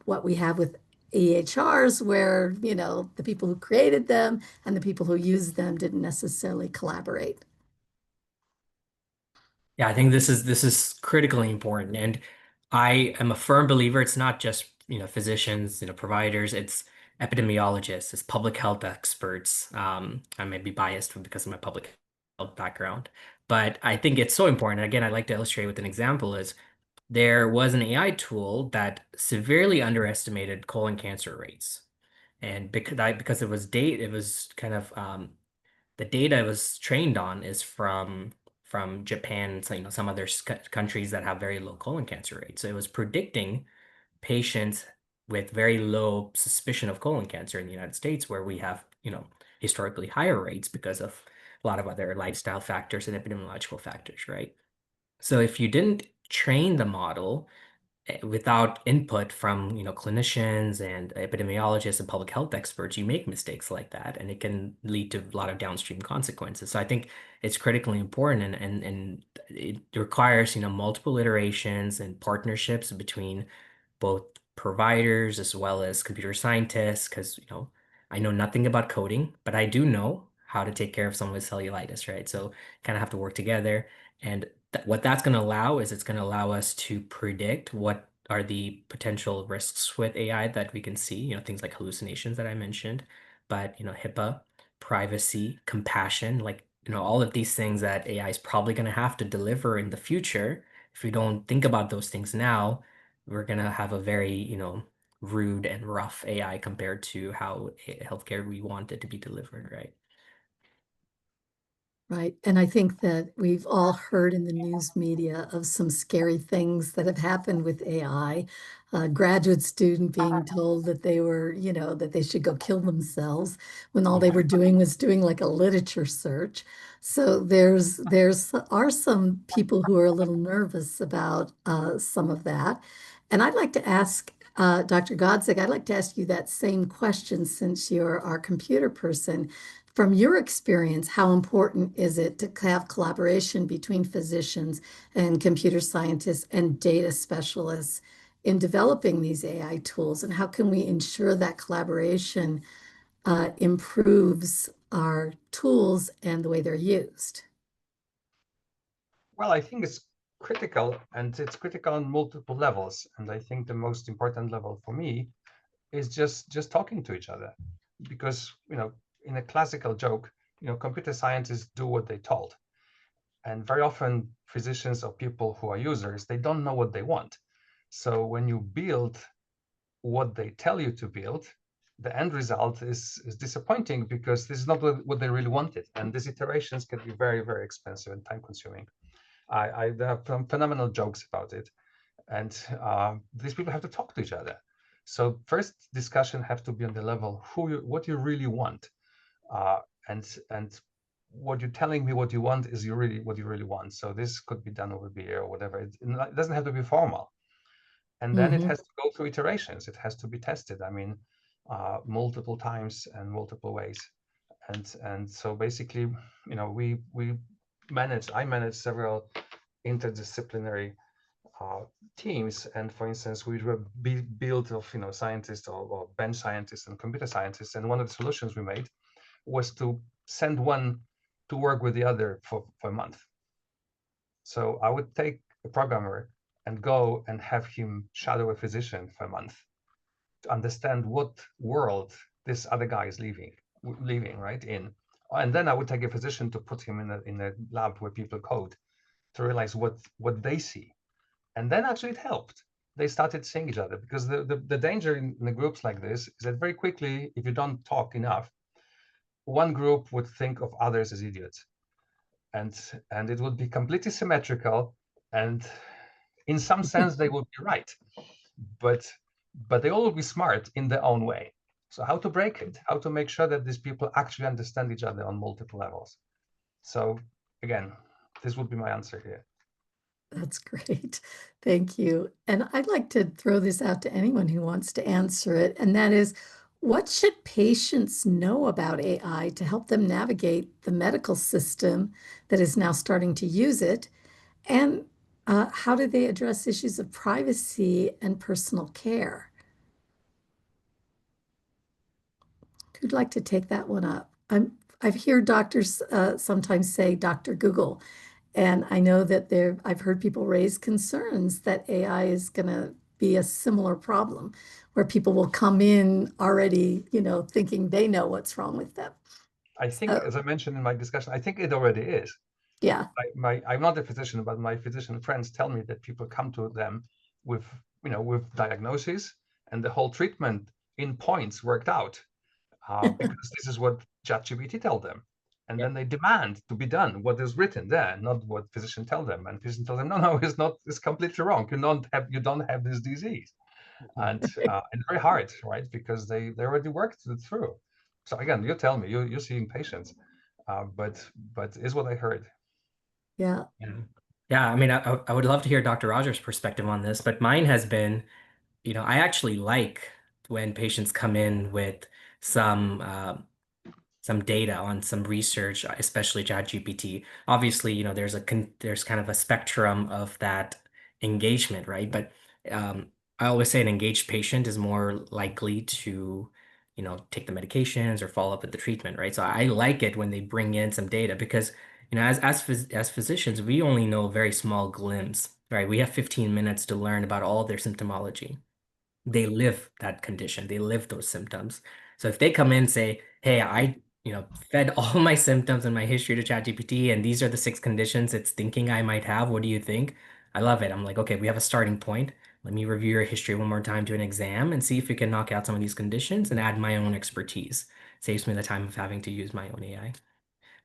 what we have with EHRs, where, the people who created them and the people who used them didn't necessarily collaborate? Yeah, I think this is critically important, and I am a firm believer. It's not just physicians, providers. It's epidemiologists, it's public health experts. I may be biased because of my public health background, but I think it's so important. Again, I'd like to illustrate with an example. Is there was an AI tool that severely underestimated colon cancer rates, and because it was kind of the data it was trained on is from Japan, so some other countries that have very low colon cancer rates. So it was predicting patients with very low suspicion of colon cancer in the United States, where we have, historically higher rates because of a lot of other lifestyle factors and epidemiological factors, right? So if you didn't train the model without input from clinicians and epidemiologists and public health experts, you make mistakes like that, and it can lead to a lot of downstream consequences. So I think it's critically important, and it requires multiple iterations and partnerships between both providers as well as computer scientists, because I know nothing about coding, but I do know how to take care of someone with cellulitis, right? So kind of have to work together. And what that's going to allow is it's going to allow us to predict what are the potential risks with AI that we can see, things like hallucinations that I mentioned, but HIPAA, privacy, compassion, like all of these things that AI is probably going to have to deliver in the future. If we don't think about those things now, we're gonna have a very, rude and rough AI compared to how healthcare we want it to be delivered, right? Right. And I think that we've all heard in the news media of some scary things that have happened with AI. A graduate student being told that they were, that they should go kill themselves when all they were doing was doing like a literature search. So there's are some people who are a little nervous about some of that. And I'd like to ask Dr. Godzik, I'd like to ask you that same question since you're our computer person. From your experience, how important is it to have collaboration between physicians and computer scientists and data specialists in developing these AI tools? And how can we ensure that collaboration improves our tools and the way they're used? Well, I think it's critical, and it's critical on multiple levels. And I think the most important level for me is just talking to each other, because in a classical joke, computer scientists do what they told, and very often physicians or people who are users, they don't know what they want. So when you build what they tell you to build, the end result is disappointing, because this is not what they really wanted, and these iterations can be very, very expensive and time consuming. I have some phenomenal jokes about it, and these people have to talk to each other. So first discussion has to be on the level what you really want, and what you're telling me what you want is what you really want. So this could be done over beer or whatever. It doesn't have to be formal, and then it has to go through iterations. It has to be tested. I mean, multiple times and multiple ways, and so basically, I manage several interdisciplinary teams, and for instance, we were built of scientists or bench scientists and computer scientists, and one of the solutions we made was to send one to work with the other for a month. So I would take a programmer and go and have him shadow a physician for a month to understand what world this other guy is living right in. And then I would take a physician to put him in a lab where people code, to realize what they see. And then actually it helped. They started seeing each other, because the danger in the groups like this is that very quickly, if you don't talk enough, one group would think of others as idiots, and it would be completely symmetrical, and in some sense they would be right, but they all would be smart in their own way. So how to break it, how to make sure that these people actually understand each other on multiple levels. So again, this would be my answer here. That's great. Thank you. And I'd like to throw this out to anyone who wants to answer it. And that is, what should patients know about AI to help them navigate the medical system that is now starting to use it? And how do they address issues of privacy and personal care? Who'd like to take that one up? I've heard doctors sometimes say Dr. Google. And I know that I've heard people raise concerns that AI is going to be a similar problem where people will come in already, thinking they know what's wrong with them. I think, So, as I mentioned in my discussion, I think it already is. yeah. I'm not a physician, but my physician friends tell me that people come to them with, with diagnoses, and the whole treatment in points worked out, because this is what ChatGPT tell them. And then they demand to be done what is written there, not what physician tell them. And physician tells them, no, it's not. It's completely wrong. You don't have this disease, and it's very hard, right? Because they already worked it through. So again, you tell me, you're seeing patients, but is what I heard. Yeah. Yeah, I mean, I would love to hear Dr. Rogers' perspective on this, but mine has been, I actually like when patients come in with some some data on some research, especially ChatGPT. Obviously, there's kind of a spectrum of that engagement, right? But I always say an engaged patient is more likely to, take the medications or follow up with the treatment, right? So I like it when they bring in some data because, as physicians, we only know a very small glimpse, right? We have 15 minutes to learn about all their symptomology. They live that condition. They live those symptoms. So if they come in and say, "Hey, I, fed all my symptoms and my history to ChatGPT, and these are the 6 conditions it's thinking I might have. What do you think?" I love it. I'm like, okay, we have a starting point. Let me review your history one more time, do an exam, and see if we can knock out some of these conditions and add my own expertise. Saves me the time of having to use my own AI.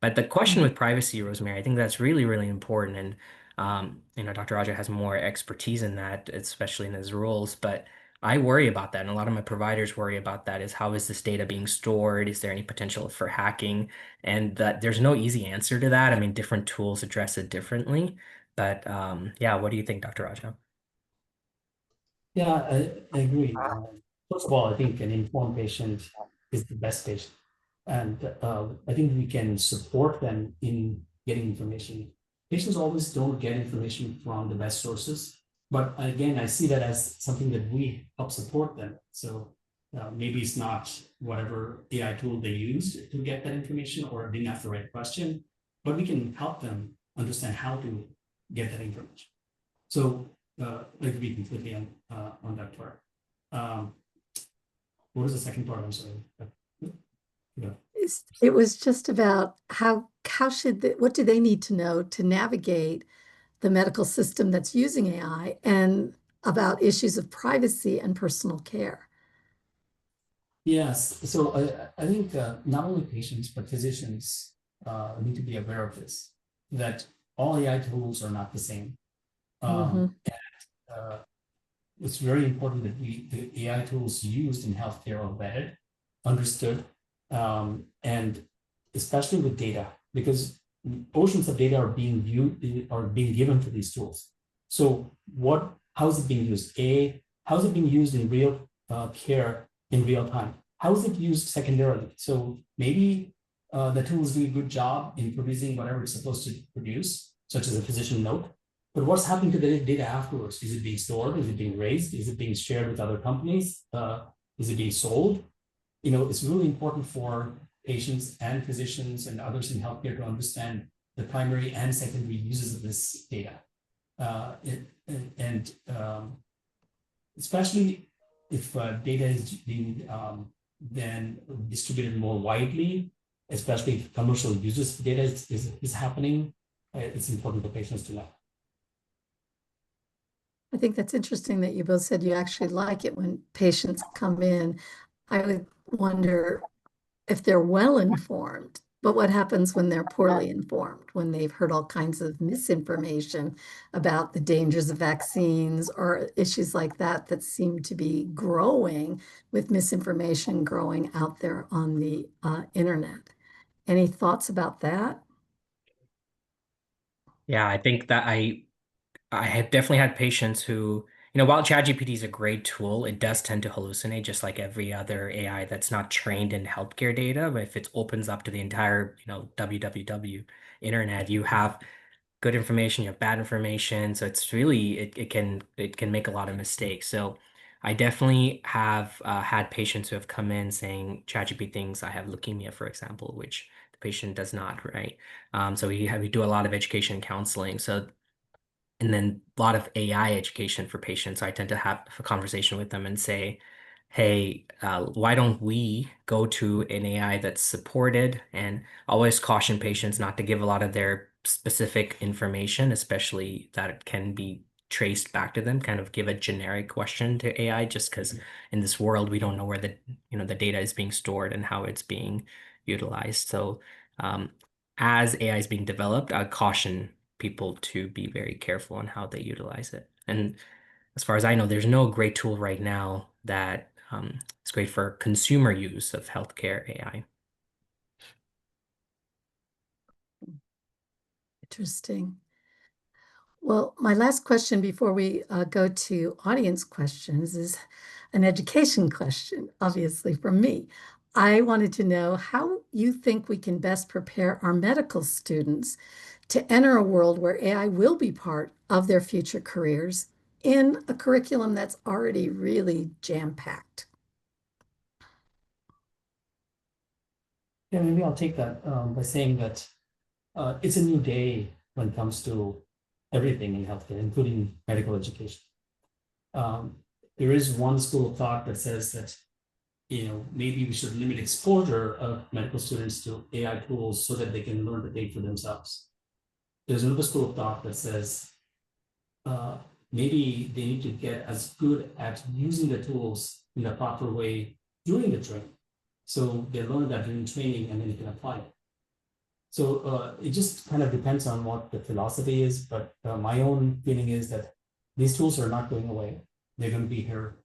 But the question with privacy, Rosemary, I think that's really, really important. And, Dr. Raja has more expertise in that, especially in his roles. But I worry about that. And a lot of my providers worry about that is how is this data being stored? Is there any potential for hacking? And that there's no easy answer to that. I mean, different tools address it differently. But yeah, what do you think, Dr. Raja? Yeah, I agree. First of all, I think an informed patient is the best patient. And I think we can support them in getting information. Patients always don't get information from the best sources. But again, I see that as something that we help support them. So maybe it's not whatever AI tool they used to get that information or didn't ask the right question, but we can help them understand how to get that information. So I agree completely on that part. What was the second part? I'm sorry. Yeah. It was just about what do they need to know to navigate the medical system that's using AI and about issues of privacy and personal care. Yes. So I think not only patients, but physicians need to be aware of this, that all AI tools are not the same. Mhm. Uh, it's very important that the AI tools used in healthcare are vetted, understood, and especially with data, because oceans of data are being given to these tools. So how is it being used? How is it being used in real care in real time? How is it used secondarily? So maybe the tools do a good job in producing whatever it's supposed to produce, such as a physician note. But what's happening to the data afterwards? Is it being stored? Is it being raised? Is it being shared with other companies? Is it being sold? It's really important for patients and physicians and others in healthcare to understand the primary and secondary uses of this data. And especially if data is being then distributed more widely, especially if commercial uses of data is happening, it's important for patients to know. I think that's interesting that you both said you actually like it when patients come in. I would wonder if they're well informed, but what happens when they're poorly informed, when they've heard all kinds of misinformation about the dangers of vaccines or issues like that that seem to be growing with misinformation growing out there on the internet. Any thoughts about that? Yeah, I think that I have definitely had patients who, while ChatGPT is a great tool, it does tend to hallucinate just like every other AI that's not trained in healthcare data. But if it opens up to the entire, www internet, you have good information, you have bad information. So it's really it can make a lot of mistakes. So I definitely have had patients who have come in saying ChatGPT thinks I have leukemia, for example, which the patient does not, right? So we do a lot of education and counseling. And then a lot of AI education for patients. So I tend to have a conversation with them and say, hey, why don't we go to an AI that's supported? And always caution patients not to give a lot of their specific information, especially that it can be traced back to them. Kind of give a generic question to AI, just because in this world we don't know where the data is being stored and how it's being utilized. So as AI is being developed, I caution people to be very careful on how they utilize it. And as far as I know, there's no great tool right now that is great for consumer use of healthcare AI. Interesting. Well, my last question before we go to audience questions is an education question, obviously from me. I wanted to know how you think we can best prepare our medical students to enter a world where AI will be part of their future careers in a curriculum that's already really jam-packed. Yeah, maybe I'll take that by saying that it's a new day when it comes to everything in healthcare, including medical education. There is one school of thought that says that maybe we should limit exposure of medical students to AI tools so that they can learn to think for themselves. There's another school of thought that says maybe they need to get as good at using the tools in the proper way during the training. So they learn that during training and then they can apply it. So it just kind of depends on what the philosophy is, but my own feeling is that these tools are not going away. They're going to be here,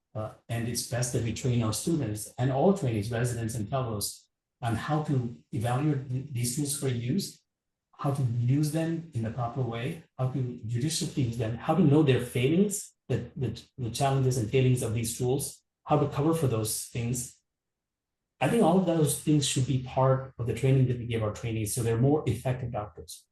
and it's best that we train our students and all trainees, residents and fellows on how to evaluate these tools for use, how to use them in the proper way, how to judiciously use them, how to know their failings, the challenges and failings of these tools, how to cover for those things. I think all of those things should be part of the training that we give our trainees so they're more effective doctors.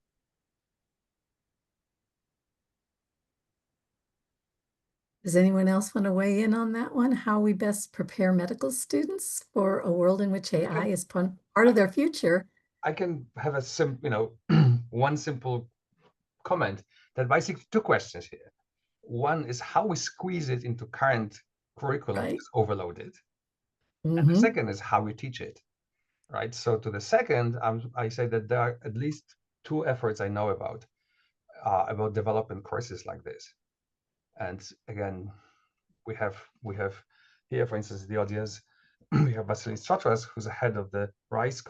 Does anyone else want to weigh in on that one? How we best prepare medical students for a world in which AI is part of their future? I can have a one simple comment that basically two questions here. One is how we squeeze it into current curriculum is overloaded. And the second is how we teach it, right? So to the second, I say that there are at least two efforts I know about developing courses like this. And again, we have here, for instance, the audience, we have Vasilis Chotras, who's the head of the RISE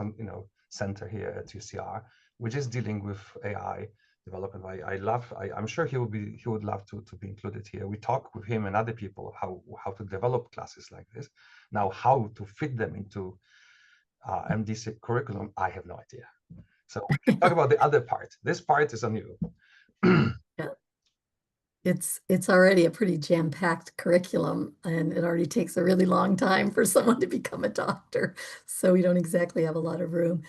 center here at UCR, which is dealing with AI development. I'm sure he would love to be included here. We talk with him and other people how to develop classes like this. Now, how to fit them into MD curriculum, I have no idea. So we can talk about the other part. This part is on you. Yeah. It's already a pretty jam-packed curriculum, and it already takes a really long time for someone to become a doctor. So we don't exactly have a lot of room.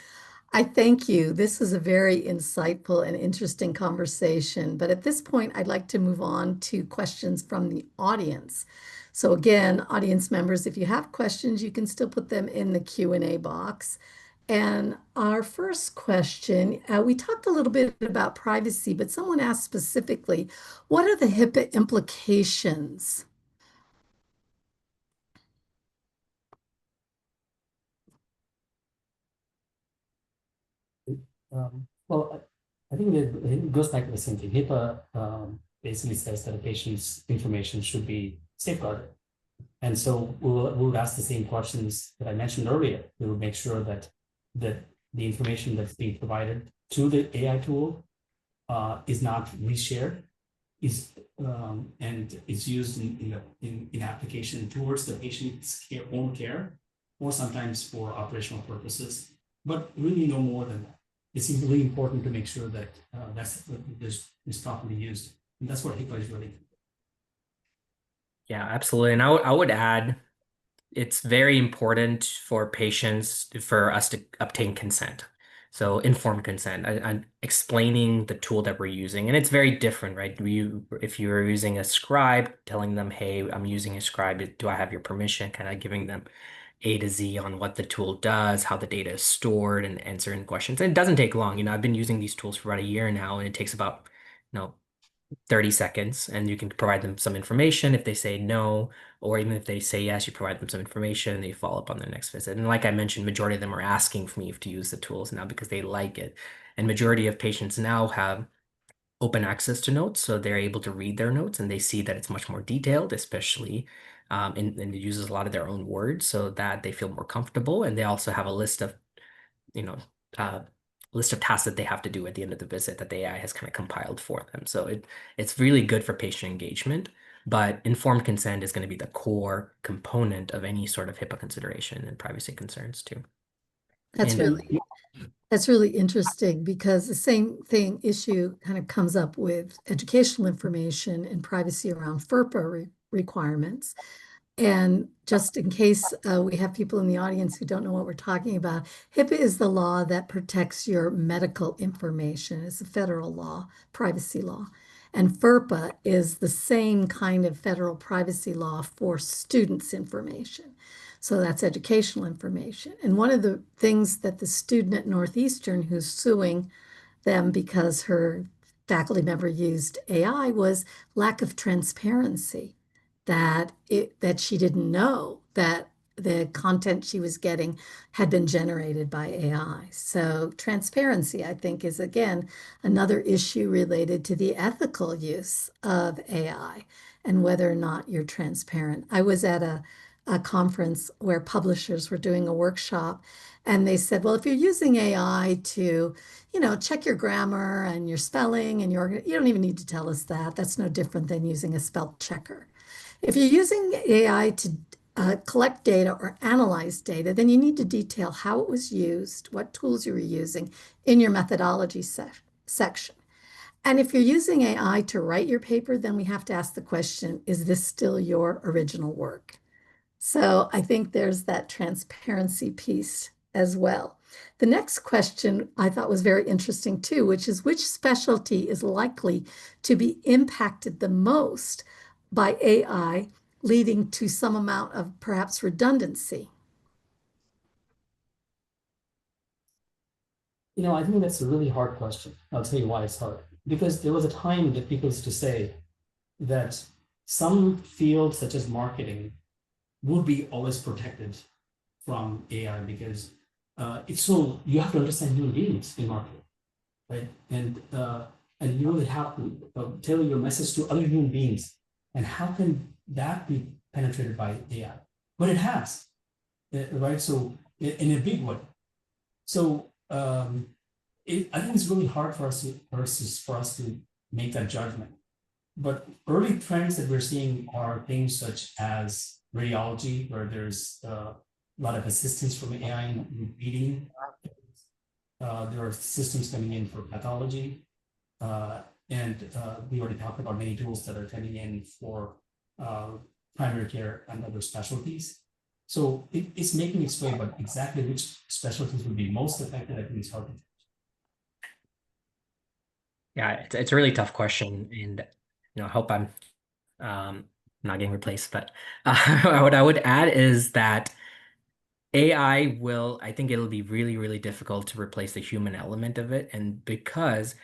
I thank you. This is a very insightful and interesting conversation. But at this point, I'd like to move on to questions from the audience. So again, audience members, if you have questions, you can still put them in the Q&A box. And our first question, we talked a little bit about privacy, but someone asked specifically, what are the HIPAA implications? Well, I think it goes back to the same thing. HIPAA basically says that a patient's information should be safeguarded. And so we'll ask the same questions that I mentioned earlier. We will make sure that the information that's being provided to the AI tool is not reshared, and is used in application towards the patient's own care, or sometimes for operational purposes, but really no more than that. It's really important to make sure that is properly used, and that's what HIPAA is really. Yeah, absolutely. And I would add, it's very important for patients for us to obtain consent. So informed consent and explaining the tool that we're using. And it's very different, right? If you're using a scribe, telling them, hey, I'm using a scribe, do I have your permission? Kind of giving them A to Z on what the tool does, how the data is stored, and answering questions. And it doesn't take long. I've been using these tools for about a year now, and it takes about, 30 seconds, and you can provide them some information if they say no, or even if they say yes, you provide them some information and they follow up on their next visit. And like I mentioned, majority of them are asking for me to use the tools now because they like it. And majority of patients now have open access to notes, so they're able to read their notes and they see that it's much more detailed, especially and it uses a lot of their own words so that they feel more comfortable. And they also have a list of, you know, uh, list of tasks that they have to do at the end of the visit that the AI has kind of compiled for them. So it's really good for patient engagement, but informed consent is going to be the core component of any sort of HIPAA consideration and privacy concerns too. That's And really interesting, because the same issue kind of comes up with educational information and privacy around FERPA requirements. And just in case we have people in the audience who don't know what we're talking about, HIPAA is the law that protects your medical information. It's a federal law, privacy law. And FERPA is the same kind of federal privacy law for students' information. So that's educational information. And one of the things that the student at Northeastern who's suing them because her faculty member used AI was lack of transparency, that she didn't know that the content she was getting had been generated by AI. So transparency, I think, is again another issue related to the ethical use of AI and whether or not you're transparent. I was at a conference where publishers were doing a workshop, and they said, well, if you're using AI to, check your grammar and your spelling and you don't even need to tell us that. That's no different than using a spell checker. If you're using AI to collect data or analyze data, then you need to detail how it was used, what tools you were using in your methodology section. And if you're using AI to write your paper, then we have to ask the question, is this still your original work? So I think there's that transparency piece as well. The next question I thought was very interesting too, which is which specialty is likely to be impacted the most by AI, leading to some amount of perhaps redundancy? I think that's a really hard question. I'll tell you why it's hard. Because there was a time that people used to say that some fields, such as marketing, would be always protected from AI because you have to understand human beings in marketing, right? And you really have to tailor your message to other human beings. And how can that be penetrated by AI? But it has, right? So in a big way. So I think it's really hard for us to make that judgment. But early trends that we're seeing are things such as radiology, where there's a lot of assistance from AI in reading. There are systems coming in for pathology. And we already talked about many tools that are coming in for primary care and other specialties. So it's making its way, but exactly which specialties will be most affected, I think it's hard to. Yeah, it's a really tough question, and I hope I'm not getting replaced. But what I would add is that AI I think it'll be really, really difficult to replace the human element of it. And because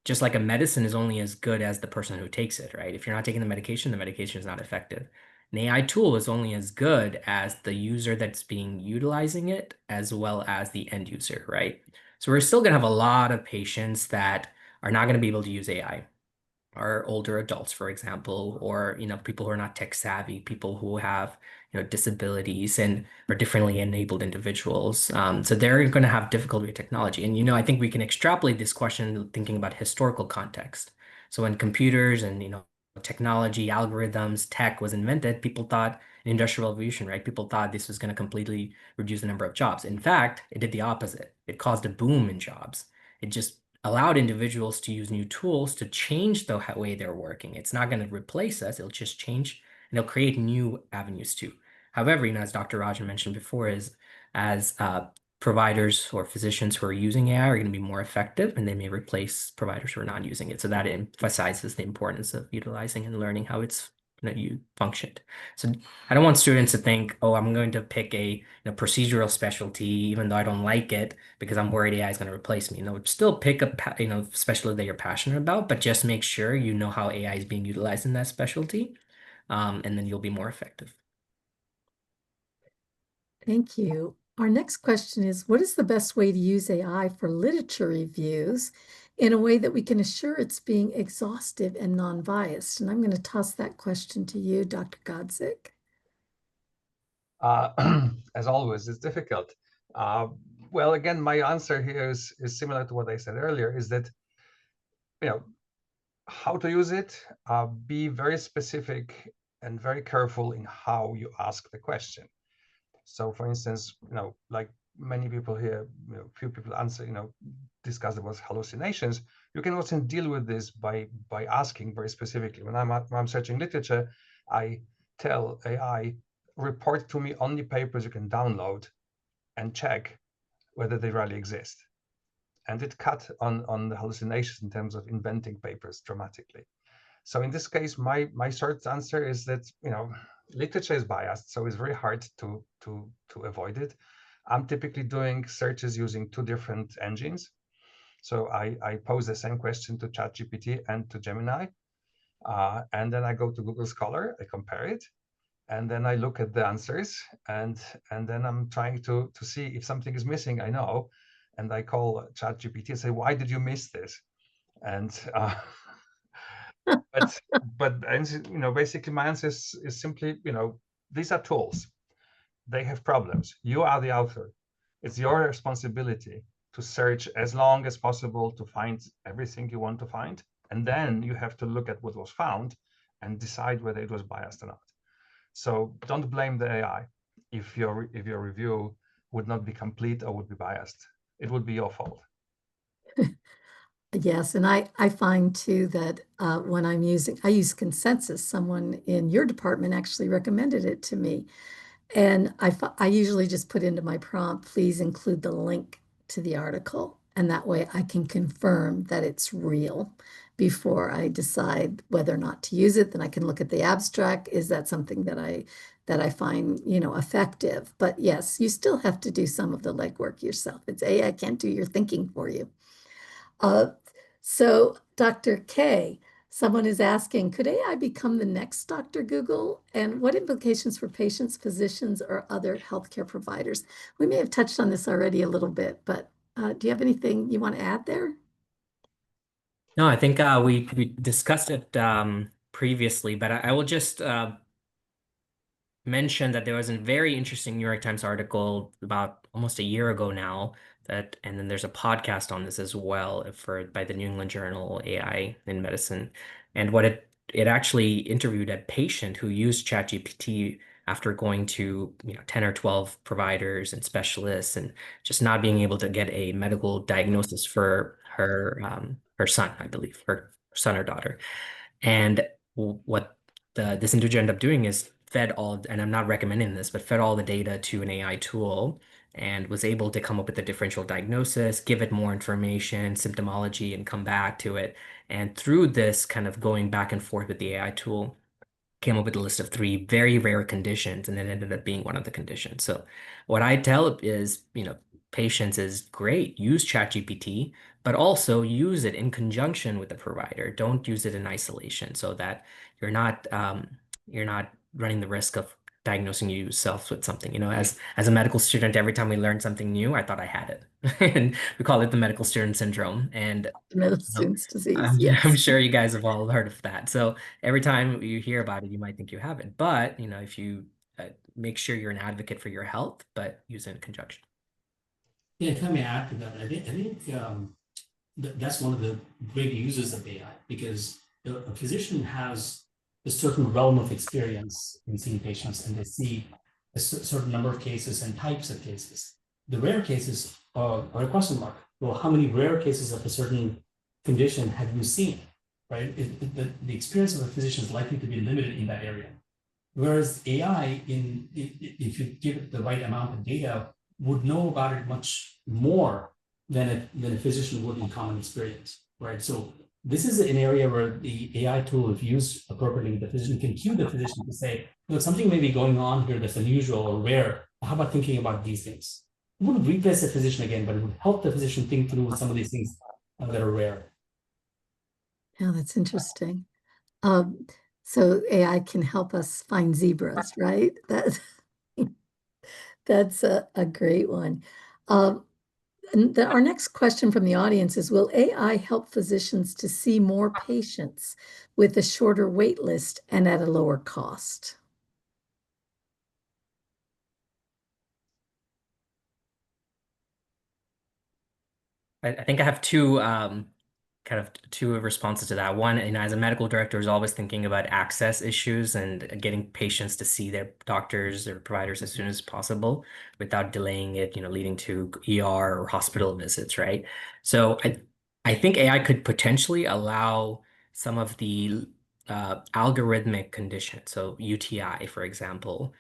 just like a medicine is only as good as the person who takes it, right? If you're not taking the medication is not effective. An AI tool is only as good as the user that's utilizing it, as well as the end user, right? So we're still going to have a lot of patients that are not going to be able to use AI. Are older adults, for example, or people who are not tech savvy, people who have disabilities and are differently enabled individuals. So they're going to have difficulty with technology. And I think we can extrapolate this question thinking about historical context. So when computers and technology, algorithms, tech was invented, people thought an industrial revolution, right? People thought this was going to completely reduce the number of jobs. In fact, it did the opposite. It caused a boom in jobs. It just allowed individuals to use new tools to change the way they're working. It's not going to replace us. It'll just change and it'll create new avenues too. However, As Dr. Rajan mentioned before, as providers or physicians who are using AI are going to be more effective, and they may replace providers who are not using it. So that emphasizes the importance of utilizing and learning how it's you functioned. So I don't want students to think, oh, I'm going to pick a procedural specialty, even though I don't like it, because I'm worried AI is going to replace me. Still pick a specialty that you're passionate about, but just make sure you know how AI is being utilized in that specialty, and then you'll be more effective. Thank you. Our next question is, what is the best way to use AI for literature reviews in a way that we can assure it's being exhaustive and non-biased? And I'm going to toss that question to you, Dr. Godzik. As always, it's difficult. Well, again, my answer here is similar to what I said earlier, is that, how to use it, be very specific and very careful in how you ask the question. So for instance, like many people here, few people answer, discuss about hallucinations. You can also deal with this by asking very specifically. When I'm searching literature, I tell AI, report to me only papers you can download and check whether they really exist. And it cut on the hallucinations in terms of inventing papers dramatically. So in this case, my short answer is that, literature is biased, so it's very hard to avoid it. I'm typically doing searches using two different engines. So I pose the same question to ChatGPT and to Gemini, and then I go to Google Scholar, I compare it, and then I look at the answers, and then I'm trying to see if something is missing. I know, and I call ChatGPT and say, why did you miss this? And but basically my answer is simply, these are tools. They have problems. You are the author. It's your responsibility to search as long as possible to find everything you want to find, and then you have to look at what was found and decide whether it was biased or not. So don't blame the AI if your review would not be complete or would be biased. It would be your fault. Yes, and I find too that when I use Consensus. Someone in your department actually recommended it to me. And I usually just put into my prompt, please include the link to the article. And that way I can confirm that it's real before I decide whether or not to use it. Then I can look at the abstract. Is that something that I find, effective? But yes, you still have to do some of the legwork yourself. It's AI can't do your thinking for you. So Dr. K, someone is asking, could AI become the next Dr. Google? And what implications for patients, physicians, or other healthcare providers? We may have touched on this already a little bit, but do you have anything you want to add there? No, I think we discussed it previously, but I will just mention that there was a very interesting New York Times article about almost a year ago now and then there's a podcast on this as well by the New England Journal AI in Medicine. And what it actually interviewed a patient who used ChatGPT after going to 10 or 12 providers and specialists and just not being able to get a medical diagnosis for her son, I believe, her son or daughter. And what this individual ended up doing is fed all, and I'm not recommending this, but fed all the data to an AI tool and was able to come up with a differential diagnosis, give it more information, symptomology, and come back to it. And through this kind of going back and forth with the AI tool, came up with a list of 3 very rare conditions, and it ended up being one of the conditions. So what I tell is, patients is great, use ChatGPT, but also use it in conjunction with the provider. Don't use it in isolation so that you're not running the risk of diagnosing yourself with something. As a medical student, every time we learned something new, I thought I had it. And we call it the medical student syndrome. And Middle student's disease, yes. I'm sure you guys have all heard of that. So every time you hear about it, you might think you have it. But, if you make sure you're an advocate for your health, but use it in conjunction. Yeah, if I may add to that, I think that's one of the great uses of AI, because a physician has a certain realm of experience in seeing patients, and they see a certain number of cases and types of cases. The rare cases are a question mark. Well, how many rare cases of a certain condition have you seen, right? The experience of a physician is likely to be limited in that area. Whereas AI, if you give it the right amount of data, would know about it much more than a physician would in common experience, right? So This is an area where the AI tool, if used appropriately, the physician can cue the physician to say, look, something may be going on here that's unusual or rare. How about thinking about these things? It wouldn't replace the physician again, but it would help the physician think through some of these things that are rare. Yeah, that's interesting. Um, so AI can help us find zebras, right? That's a great one. Our next question from the audience is, will AI help physicians to see more patients with a shorter wait list and at a lower cost? I think I have two two responses to that. One, as a medical director, is always thinking about access issues and getting patients to see their doctors or providers as soon as possible without delaying it, leading to ER or hospital visits, right? So I think AI could potentially allow some of the algorithmic conditions, so UTI, for example,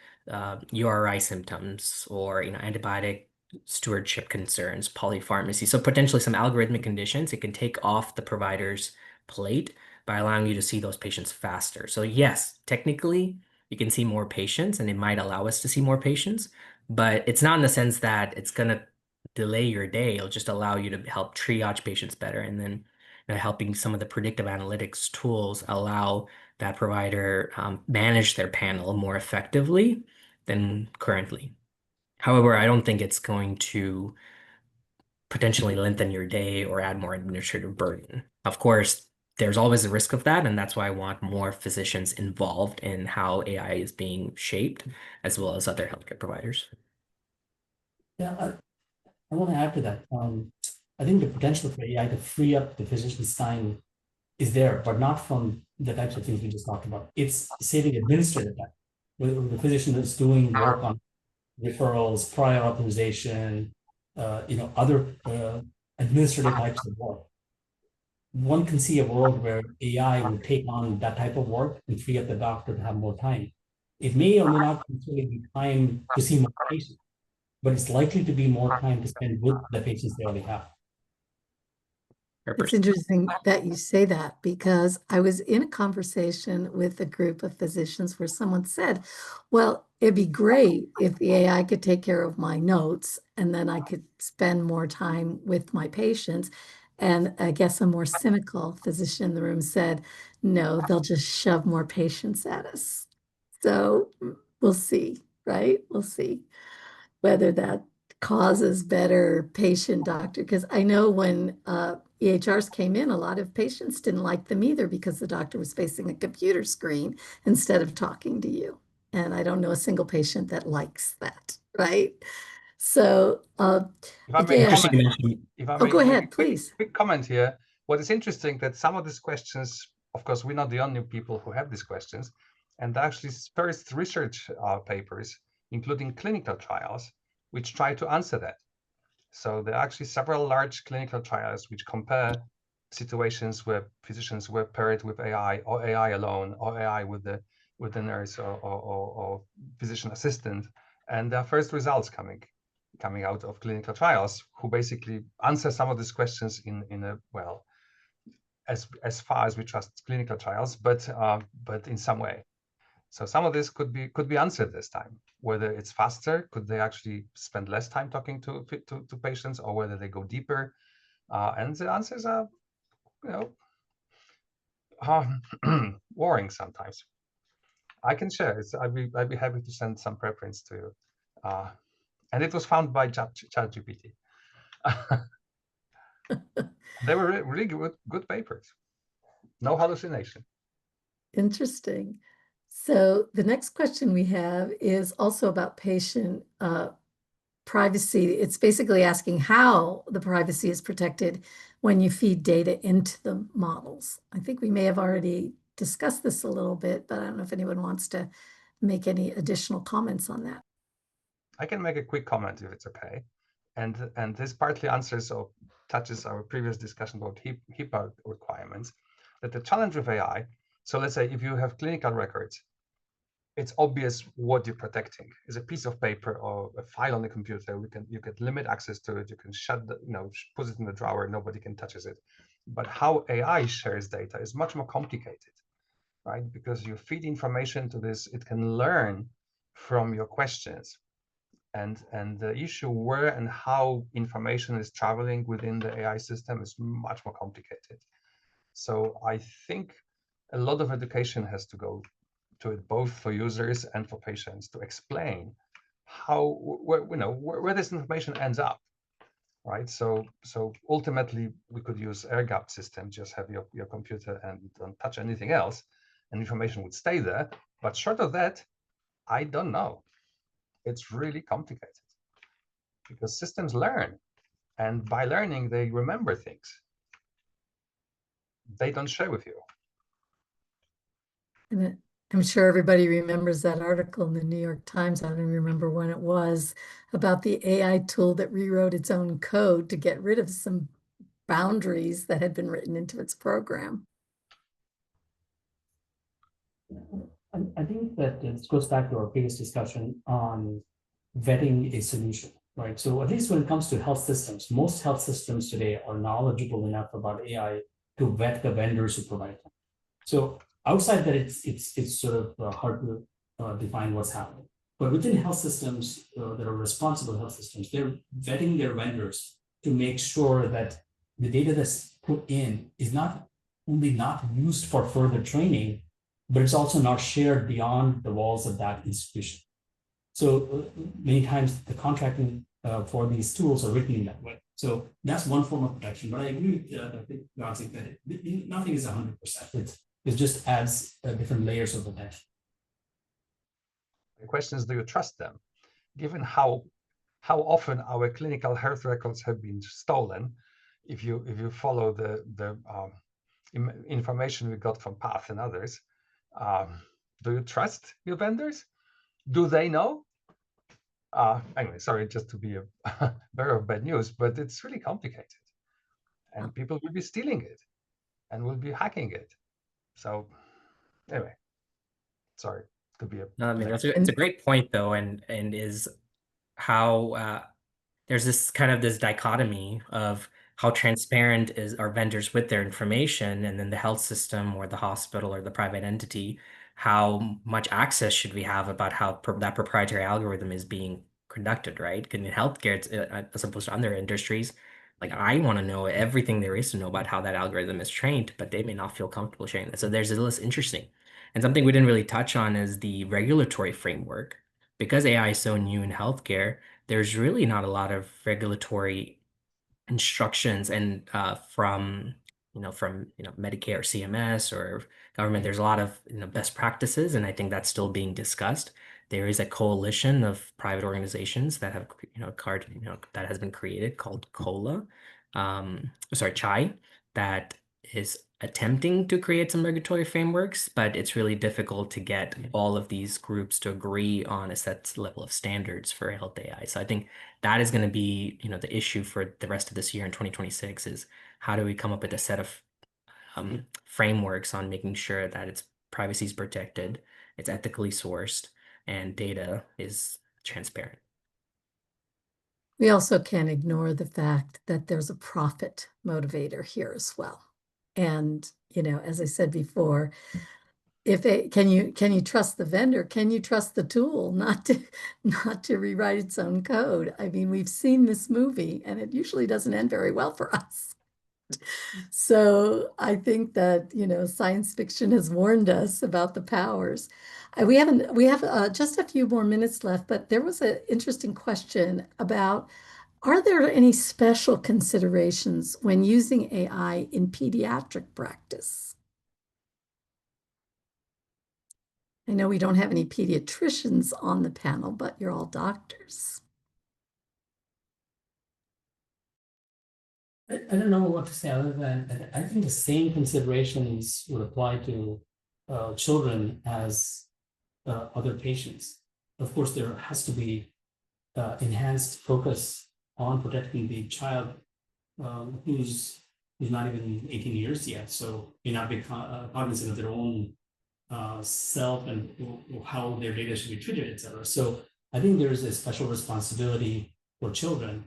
URI symptoms, or antibiotic stewardship concerns, polypharmacy. So potentially some algorithmic conditions, it can take off the provider's plate by allowing you to see those patients faster. So yes, technically you can see more patients and it might allow us to see more patients, but it's not in the sense that it's going to delay your day. It'll just allow you to help triage patients better. And then helping some of the predictive analytics tools allow that provider manage their panel more effectively than currently. However, I don't think it's going to potentially lengthen your day or add more administrative burden. Of course, there's always a risk of that, and that's why I want more physicians involved in how AI is being shaped, as well as other healthcare providers. Yeah, I want to add to that. I think the potential for AI to free up the physician's time is there, but not from the types of things we just talked about. It's saving administrative time. Where the physician is doing work on referrals, prior authorization, other administrative types of work. One can see a world where AI will take on that type of work and free up the doctor to have more time. It may or may not necessarily be time to see more patients, but it's likely to be more time to spend with the patients they already have. It's interesting that you say that, because I was in a conversation with a group of physicians where someone said, well, it'd be great if the AI could take care of my notes and then I could spend more time with my patients. And I guess a more cynical physician in the room said, no, they'll just shove more patients at us. So we'll see, right? We'll see whether that causes better patient doctor. Because I know when EHRs came in, a lot of patients didn't like them either because the doctor was facing a computer screen instead of talking to you. And I don't know a single patient that likes that, right? So, if I may yeah. comment, Go ahead, please. Quick comment here. What is interesting that some of these questions, of course, we're not the only people who have these questions, and actually first research papers, including clinical trials, which try to answer that. So there are actually several large clinical trials which compare situations where physicians were paired with AI or AI alone or AI with the nurse or physician assistant, and there are first results coming out of clinical trials who basically answer some of these questions in a, well, as far as we trust clinical trials, but in some way. So some of this could be answered this time. Whether it's faster, could they actually spend less time talking to patients, or whether they go deeper, and the answers are, worrying sometimes. I can share. I'd be happy to send some preference to you. And it was found by ChatGPT. They were really good papers. No hallucination. Interesting. So the next question we have is also about patient privacy. It's basically asking how the privacy is protected when you feed data into the models. I think we may have already discussed this a little bit, but I don't know if anyone wants to make any additional comments on that. I can make a quick comment if it's okay. And this partly answers or touches our previous discussion about HIPAA requirements, that the challenge with AI, so let's say if you have clinical records, it's obvious what you're protecting. Is a piece of paper or a file on the computer, you can limit access to it, you can put it in the drawer, nobody can touch it. But how AI shares data is much more complicated, right? Because you feed information to this, it can learn from your questions. And the issue where and how information is traveling within the AI system is much more complicated. So I think a lot of education has to go to it, both for users and for patients, to explain how, where this information ends up, right? So ultimately we could use air gap system, just have your computer and don't touch anything else, and information would stay there. But short of that, I don't know. It's really complicated because systems learn, and by learning they remember things they don't share with you. And I'm sure everybody remembers that article in the New York Times, I don't remember when it was, about the AI tool that rewrote its own code to get rid of some boundaries that had been written into its program. I think that this goes back to our previous discussion on vetting a solution, right? So at least when it comes to health systems, most health systems today are knowledgeable enough about AI to vet the vendors who provide them. So outside that, it's sort of hard to define what's happening. But within health systems that are responsible health systems, they're vetting their vendors to make sure that the data that's put in is not only not used for further training, but it's also not shared beyond the walls of that institution. So many times the contracting for these tools are written in that way. So that's one form of protection. But I agree with Godzik that nothing is 100%. It just adds different layers of protection. The question is, do you trust them? Given how often our clinical health records have been stolen, if you follow the information we got from Path and others, do you trust your vendors? Do they know? Anyway, sorry, just to be a bearer of bad news, but it's really complicated, and people will be stealing it and will be hacking it. So anyway, sorry to be a. No, I mean, it's a great point though, and is how there's this kind of this dichotomy of how transparent are vendors with their information, and then the health system or the hospital or the private entity, how much access should we have about how that proprietary algorithm is being conducted, right? Because in healthcare, it's, as opposed to other industries, like I want to know everything there is to know about how that algorithm is trained, but they may not feel comfortable sharing that. So there's this interesting. And something we didn't really touch on is the regulatory framework. Because AI is so new in healthcare, there's really not a lot of regulatory instructions, and from Medicare or CMS or government, there's a lot of best practices, and I think that's still being discussed. There is a coalition of private organizations that have that has been created called CHAI, that is attempting to create some regulatory frameworks, but it's really difficult to get all of these groups to agree on a set level of standards for health AI. So I think that is going to be, the issue for the rest of this year in 2026 is how do we come up with a set of frameworks on making sure that its privacy is protected, it's ethically sourced, and data is transparent. We also can't ignore the fact that there's a profit motivator here as well. And, as I said before, can you trust the vendor? Can you trust the tool not to rewrite its own code? I mean, we've seen this movie and it usually doesn't end very well for us. So I think that, science fiction has warned us about the powers. We have just a few more minutes left, but there was an interesting question about, are there any special considerations when using AI in pediatric practice? I know we don't have any pediatricians on the panel, but you're all doctors. I don't know what to say other than I think the same considerations would apply to children as other patients. Of course, there has to be enhanced focus on protecting the child who's not even 18 years yet, so may not be cognizant of their own self and how their data should be treated, etc. So I think there is a special responsibility for children,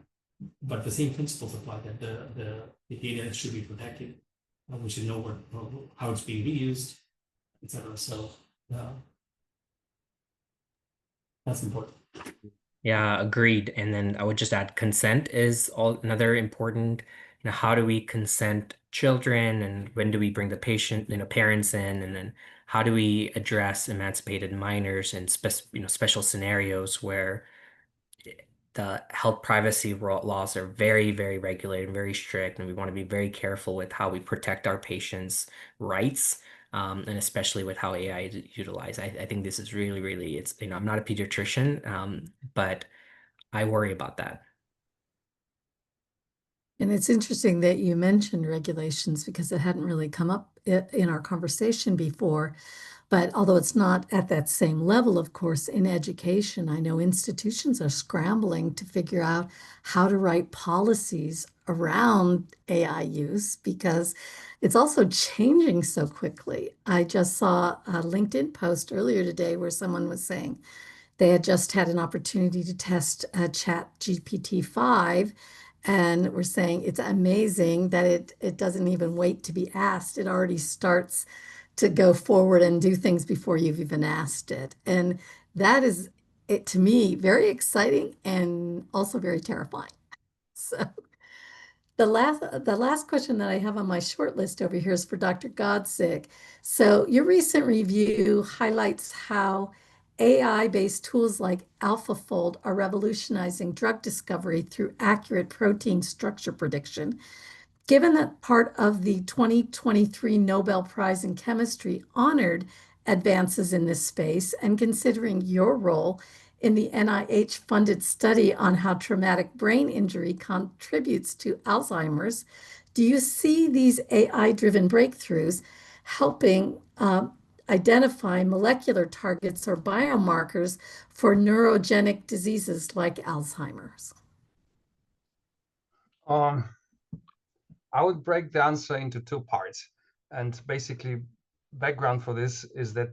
but the same principles apply, that the data should be protected We should know how it's being reused, etc. So that's important. Yeah, agreed. And then I would just add consent is another important, how do we consent children and when do we bring the parents in, and then how do we address emancipated minors in special scenarios where the health privacy laws are very, very regulated and very strict, and we want to be very careful with how we protect our patients' rights, and especially with how AI is utilized. I think this is really, really, I'm not a pediatrician, but I worry about that. And it's interesting that you mentioned regulations because it hadn't really come up in our conversation before. But although it's not at that same level, of course, in education, I know institutions are scrambling to figure out how to write policies around AI use because it's also changing so quickly. I just saw a LinkedIn post earlier today where someone was saying they had just had an opportunity to test Chat GPT-5 and we're saying it's amazing that it doesn't even wait to be asked. It already starts to go forward and do things before you've even asked it. And that is, it to me, very exciting and also very terrifying. So the last question that I have on my short list over here is for Dr. Godzik. So your recent review highlights how AI-based tools like AlphaFold are revolutionizing drug discovery through accurate protein structure prediction. Given that part of the 2023 Nobel Prize in Chemistry honored advances in this space, and considering your role in the NIH-funded study on how traumatic brain injury contributes to Alzheimer's, do you see these AI-driven breakthroughs helping identify molecular targets or biomarkers for neurogenic diseases like Alzheimer's? I would break the answer into two parts. And basically, background for this is that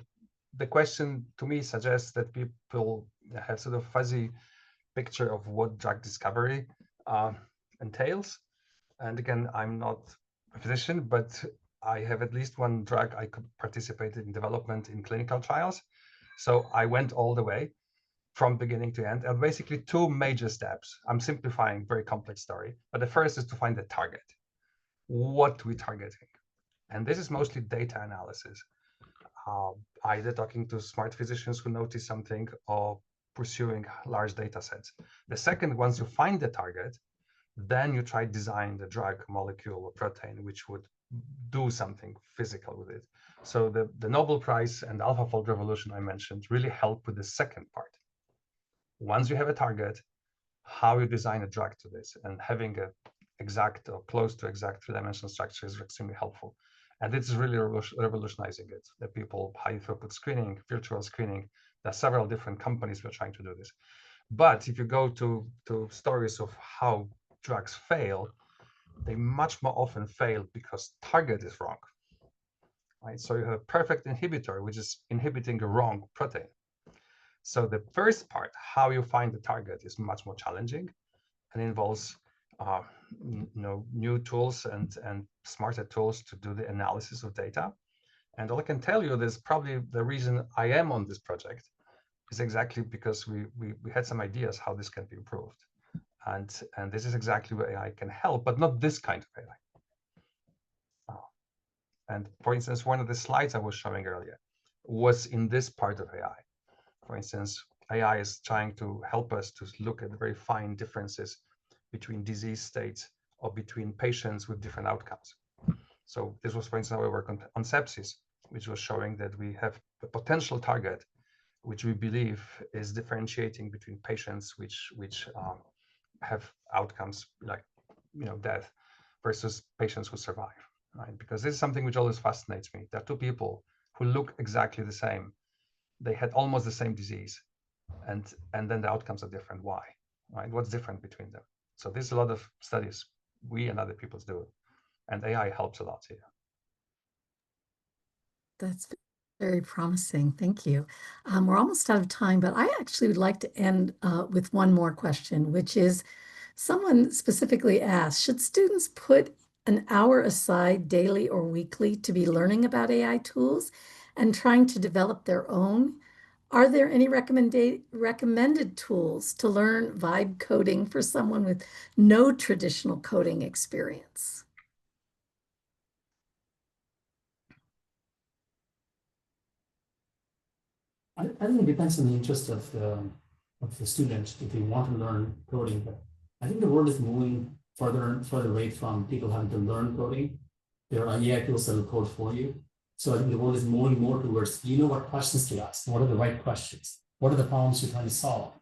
the question to me suggests that people have sort of fuzzy picture of what drug discovery entails. And again, I'm not a physician, but I have at least one drug I could participate in development in clinical trials. So I went all the way from beginning to end, and basically two major steps. I'm simplifying very complex story, but the first is to find the target. What we're targeting. And this is mostly data analysis, either talking to smart physicians who notice something or pursuing large data sets. The second, once you find the target, then you try design the drug, molecule, or protein, which would do something physical with it. So the Nobel Prize and AlphaFold revolution I mentioned really help with the second part. Once you have a target, how you design a drug to this, and having a exact or close to exact three-dimensional structure is extremely helpful. And this is really revolutionizing it. The people, high throughput screening, virtual screening, there are several different companies who are trying to do this. But if you go to stories of how drugs fail, they much more often fail because target is wrong. Right? So you have a perfect inhibitor, which is inhibiting the wrong protein. So the first part, how you find the target, is much more challenging and involves new tools and smarter tools to do the analysis of data. And all I can tell you is probably the reason I am on this project is exactly because we had some ideas how this can be improved. And this is exactly where AI can help, but not this kind of AI. And for instance, one of the slides I was showing earlier was in this part of AI. For instance, AI is trying to help us to look at very fine differences between disease states or between patients with different outcomes. So this was, for instance, our work on sepsis, which was showing that we have a potential target, which we believe is differentiating between patients which have outcomes like death versus patients who survive, right? Because this is something which always fascinates me. There are two people who look exactly the same. They had almost the same disease, and then the outcomes are different. Why? Right? What's different between them? So there's a lot of studies we and other people do, and AI helps a lot here. That's very promising. Thank you. We're almost out of time, but I actually would like to end with one more question, which is someone specifically asked, should students put an hour aside daily or weekly to be learning about AI tools and trying to develop their own, are there any recommended tools to learn vibe coding for someone with no traditional coding experience? I think it depends on the interest of the student if they want to learn coding. But I think the world is moving further and further away from people having to learn coding. There are AI tools that will code for you. So I think the world is moving more towards, you know what questions to ask? What are the right questions? What are the problems you're trying to solve?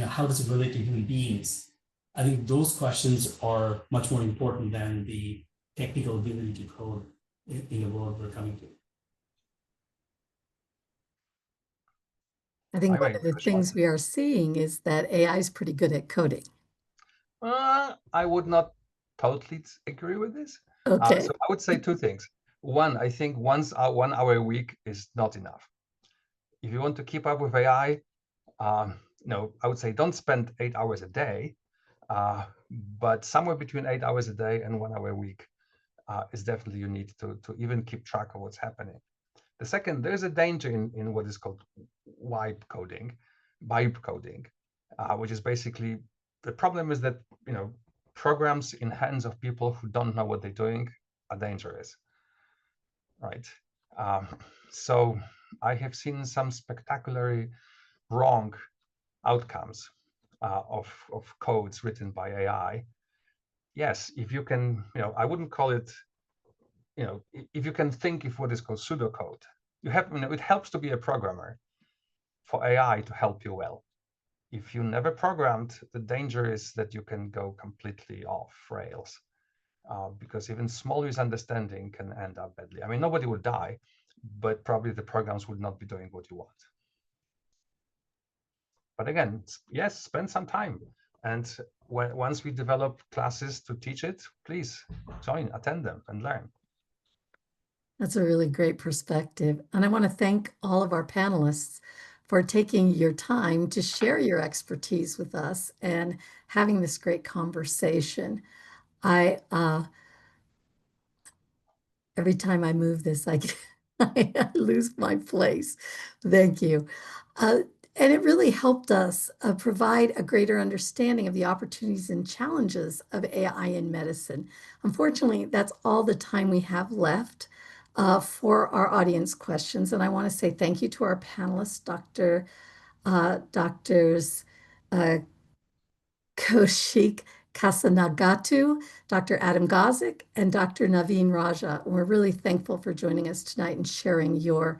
How does it relate to human beings? I think those questions are much more important than the technical ability to code in the world we're coming to. I think one of the things we are seeing is that AI is pretty good at coding. I would not totally agree with this. Okay. So I would say two things. One, I think 1 hour a week is not enough. If you want to keep up with AI, I would say don't spend 8 hours a day, but somewhere between 8 hours a day and 1 hour a week is definitely you need to even keep track of what's happening. The second, there's a danger in what is called vibe coding, which is basically, the problem is that programs in hands of people who don't know what they're doing are dangerous, right? So I have seen some spectacularly wrong outcomes of codes written by AI. Yes, if you can, I wouldn't call it, if you can think of what is called pseudocode, you have, it helps to be a programmer for AI to help you well. If you never programmed, the danger is that you can go completely off rails because even small misunderstanding can end up badly. I mean, nobody would die, but probably the programs would not be doing what you want. But again, yes, spend some time. And once we develop classes to teach it, please join, attend them, and learn. That's a really great perspective. And I want to thank all of our panelists for taking your time to share your expertise with us and having this great conversation. Every time I move this, I lose my place. Thank you. And it really helped us provide a greater understanding of the opportunities and challenges of AI in medicine. Unfortunately, that's all the time we have left for our audience questions. And I want to say thank you to our panelists, Doctors Koushik Kasanagottu, Dr. Adam Godzik, and Dr. Naveen Raja. We're really thankful for joining us tonight and sharing your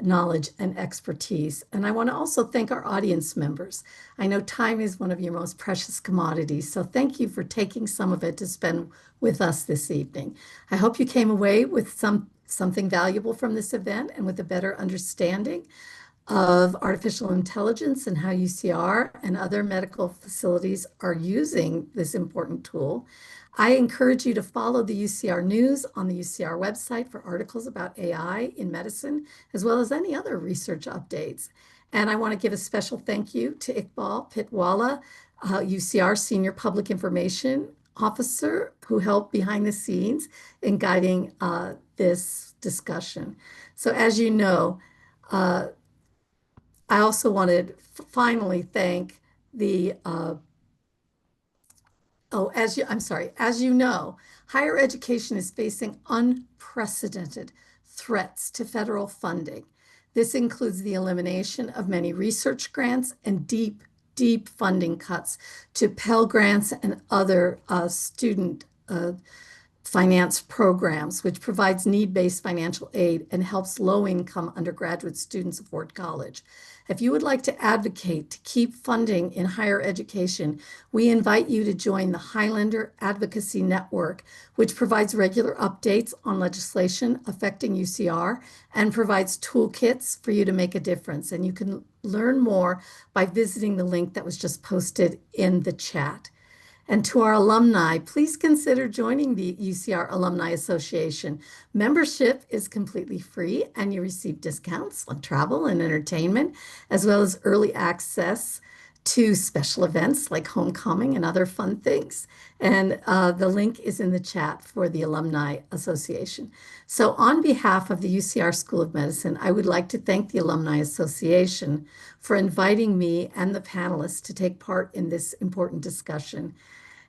knowledge and expertise. And I want to also thank our audience members. I know time is one of your most precious commodities, so thank you for taking some of it to spend with us this evening. I hope you came away with something valuable from this event and with a better understanding of artificial intelligence and how UCR and other medical facilities are using this important tool. I encourage you to follow the UCR news on the UCR website for articles about AI in medicine, as well as any other research updates. And I want to give a special thank you to Iqbal Pitwala, UCR Senior Public Information Officer, who helped behind the scenes in guiding this discussion. So as you know, I also wanted to finally thank as you know, higher education is facing unprecedented threats to federal funding. This includes the elimination of many research grants and deep funding cuts to Pell Grants and other student finance programs, which provides need-based financial aid and helps low-income undergraduate students afford college. If you would like to advocate to keep funding in higher education, we invite you to join the Highlander Advocacy Network, which provides regular updates on legislation affecting UCR and provides toolkits for you to make a difference. And you can learn more by visiting the link that was just posted in the chat. And to our alumni, please consider joining the UCR Alumni Association. Membership is completely free and you receive discounts on travel and entertainment, as well as early access to special events like homecoming and other fun things. And the link is in the chat for the Alumni Association. So on behalf of the UCR School of Medicine, I would like to thank the Alumni Association for inviting me and the panelists to take part in this important discussion.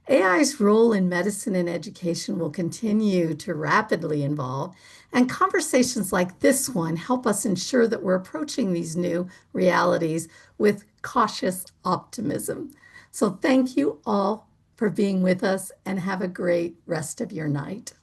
AI's role in medicine and education will continue to rapidly evolve, and conversations like this one help us ensure that we're approaching these new realities with cautious optimism. So thank you all for being with us, and have a great rest of your night.